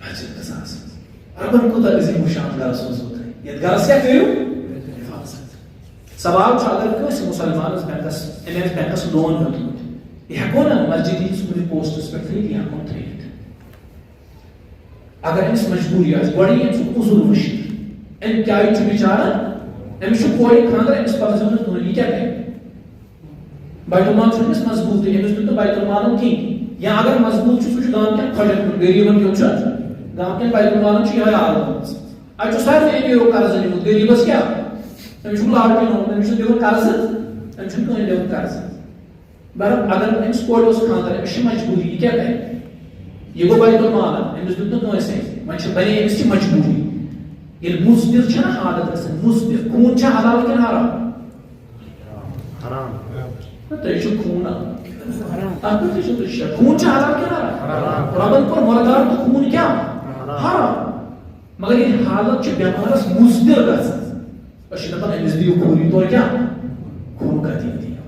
مسجد گٔژھ آسٕنۍ رۄبن کوٗتاہ عظیٖم وٕچھان گرس سوٗزوٕ تۄہہِ یتھ گرس کیٛاہ کٔرِو حفاظت سوال چھُ اگر کٲنٛسہِ مُسلمانس بینکس أمۍ آسہِ بینکس لون ہیوٚتمُت یہِ ہٮ۪کو نا مسجد ہِنٛدِس کُنہِ پوسٹس پٮ۪ٹھ تھٲیِتھ یہِ ہٮ۪کون تھٲیِتھ اگر أمِس مجبوٗری آسہِ گۄڈٕ یی أمۍ سُنٛد عُذر وٕچھِتھ أمۍ کیٛازِ چھُ بِچارٕ أمِس چھُ کورِ خانٛدر أمِس پزیو نہٕ کٕہٕنۍ یہِ کیٛاہ کرِ بیت المال چھُ أمِس مضبوٗطٕے أمِس دیُت نہٕ بیت المالن کِہیٖنۍ یا اگر مضبوٗط چھُ سُہ چھُ گامکٮ۪ن خۄجن کُن غریٖبن کیُتھ چھُ گامکٮ۪ن بیت المالن چھُ یِہوے حال گٔمٕژ اَتہِ چھُ سارنٕے أمیٖرو قرضہٕ نِمُت غریٖبس کیٛاہ أمِس چھُکھ لاٹری اوٚنمُت أمِس چھُ دِوان قرضہٕ أمِس چھُنہٕ کٕہٕنۍ دِوان قرضہٕ برابر اگر أمِس کورِ اوس خانٛدر أمِس چھِ مجبوٗری یہِ کیٛاہ کرِ یہِ گوٚو بیت المال أمِس دیُت نہٕ کٲنٛسے وۄنۍ چھِ بنے أمِس چھِ مجبوٗری ییٚلہِ مُضبِر چھےٚ نا حالت گژھان مُضبِر خوٗن چھا حلال کِنہٕ حرام تۄہہِ چھُو خوٗن اتھ پٮ۪ٹھ تہِ چھُو تُہۍ شک خوٗن چھا حلال کِنہٕ حرام رۄبن کوٚر مردار تہٕ خوٗن کیٛاہ حرام مگر ییٚلہِ حالت چھِ بٮ۪مارس مُضبِر گژھان أسۍ چھِ دپان أمِس دِیِو فوری طور کیٛاہ خوٗن کتہِ دِیو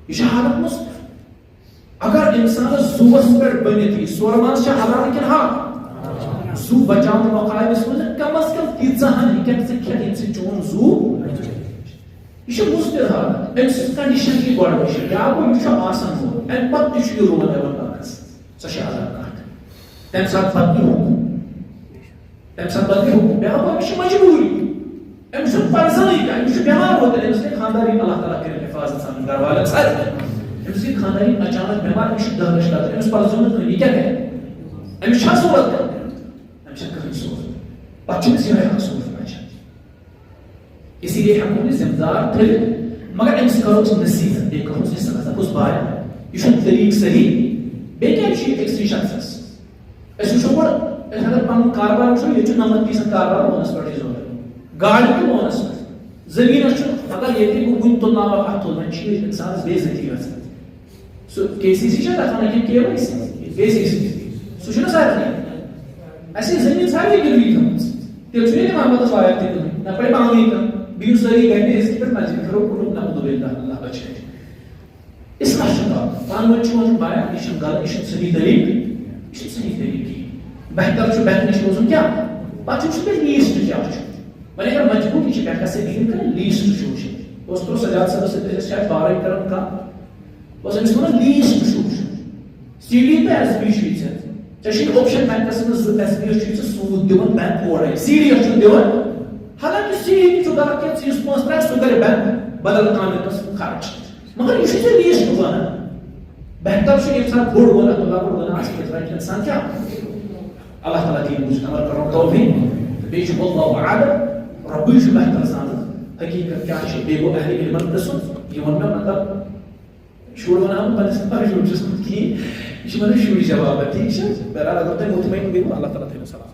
یہِ چھِ حالت مُضبِر اگر انسانس زُوس پٮ۪ٹھ بٔنِتھ یی سورٕ ماز چھا حلال کِنہٕ حرام زُو بچاونہٕ مقابلس منٛز کم از کم تیٖژاہن ہیٚککھ ژٕ کھٮ۪تھ ییٚمہِ سۭتۍ چون زُو یہِ چھُ مُضبِر حالت أمۍ سٕنٛز کنڈِشن یی گۄڈٕ وٕچھِتھ بیاکھ گوٚو یہِ چھُ آسان وول امہِ پتہٕ تہِ چھُ یہِ رول لٮ۪ول باقس سۄ چھِ الگ کتھ تمہِ ساتہٕ بدلہِ حُکُم تمہِ ساتہٕ بدلہِ حُکُم بیاکھ گوٚو أمِس چھِ مجبوٗری أمِس چھُنہٕ پرزٲنی کانٛہہ أمِس چھُ بٮ۪مار ووتمُت أمِس گٔے خانٛدارِنۍ اللہ تعالیٰ کٔرِنۍ حِفاظت سان گرٕ والٮ۪ن سارنٕے أمِس گٔے خانٛدارِنۍ اچانک بٮ۪مار أمِس چھُ 10 لچھ رۄپیہِ أمِس پرزو نہٕ کٕہٕنۍ یہِ کیٛاہ کرِ أمِس چھا ضروٗرت أمِس چھَنہٕ کٕہٕنۍ ضروٗرت پتہٕ چھُ أمِس یِہوے اصوٗل بچان اسی لیے ہٮ۪کو نہٕ ذمہٕ دار تھٲوِتھ مگر أمِس کرہوس نصیٖحت بیٚیہِ کرہوس اصلاح دپہوس بایا یہِ چھُنہٕ طریٖقہٕ صحیح بیٚیہِ کیٛازِ چھُ یہِ أکسٕے شخصس أسۍ وٕچھو گۄڈٕ أسۍ اگر پنُن کاربار وٕچھو ییٚتہِ چھُ 90% کاربار لونس پٮ۪ٹھٕے ضروٗرت گاڑِ تہِ لونس پٮ۪ٹھ زٔمیٖنس چھُ اگر ییٚتہِ بہٕ وُنہِ تُلناوکھ اتھ تُل وۄنۍ چھِ انسانس بے عزتی گژھان سُہ KCC چھا تتھ ونان کِنہٕ KYC سُہ چھُنہ سارنٕے اَسہِ ٲسۍ زٔمیٖن سارنٕے گِروی تھٲمٕژ تیٚلہِ چھُنہٕ دِوان پتہٕ واریاہ تہِ کٕہٕنۍ نہ پَرِ پانہٕ کانٛہہ بِہِو سٲری گرِ أزۍ پٮ۪ٹھ مسجد کرو کُنُک نعوذ باللہ اللہ بچٲیِن اصلاح چھُ کَرُن پانہٕ ؤنۍ چھُ وَنُن بایا یہِ چھُنہٕ غلط یہِ چھُنہٕ صحیح طریٖقہٕ یہِ چھُنہٕ صحیح طریٖقہٕ کِہیٖنۍ بہتر چھُ بینک نِش روزُن کیٛاہ پتہٕ چھُ وٕچھُن تۄہہِ لیٖسٹ کیٛاہ چھُ وۄنۍ اگر مجبوٗری چھِ بینکس سۭتۍ ڈیٖل کَرٕنۍ لیٖسٹ چھُ وٕچھُن بہٕ اوسُس سجاد صٲبس سۭتۍ أسۍ شاید بارے کران کانٛہہ بہٕ اوسُس أمِس وَنان لیٖسٹ چھُ وٕچھُن CD تہٕ SB چھُے ژےٚ ژےٚ چھُے اوپشن بینکس منٛز 2 SB چھُے ژےٚ سوٗد دِوان بینک اورے CD یس چھُنہٕ دِوان حالانکہِ CD تہِ چھُ غلط کینٛہہ ژٕ یُس پونٛسہٕ ترٛاوِ سُہ کرِ بینک بدل کامہِ خرچ مگر یہِ چھُے ژےٚ لیٖسٹ وَنان بہتر چھُ ییٚمہِ ساتہٕ بوٚڑ وَنان اللہ بوٚڑ وَنان آسہِ تیٚلہِ رَٹہِ اِنسان کیٛاہ اللہ تعالیٰ دِیِن بوٗزِتھ عمل کَرُن توفیٖق تہٕ بیٚیہِ چھُ واللہ اعلم رۄبٕے چھُ بہتر زانان حقیٖقت کیٛاہ چھِ بیٚیہِ گوٚو اہلِ علمن پرٛژھُن یہِ ووٚن مےٚ مطلب شُر وَنان بہٕ پنٛنِس پنٕنِس شُرۍ چھُس نہٕ کِہیٖنۍ یہِ چھُ وَنان شُرۍ جواب ٹھیٖک چھا بہرحال اگر تۄہہِ مطمعین گٔیوٕ اللہ تعالیٰ تھٲینو سلام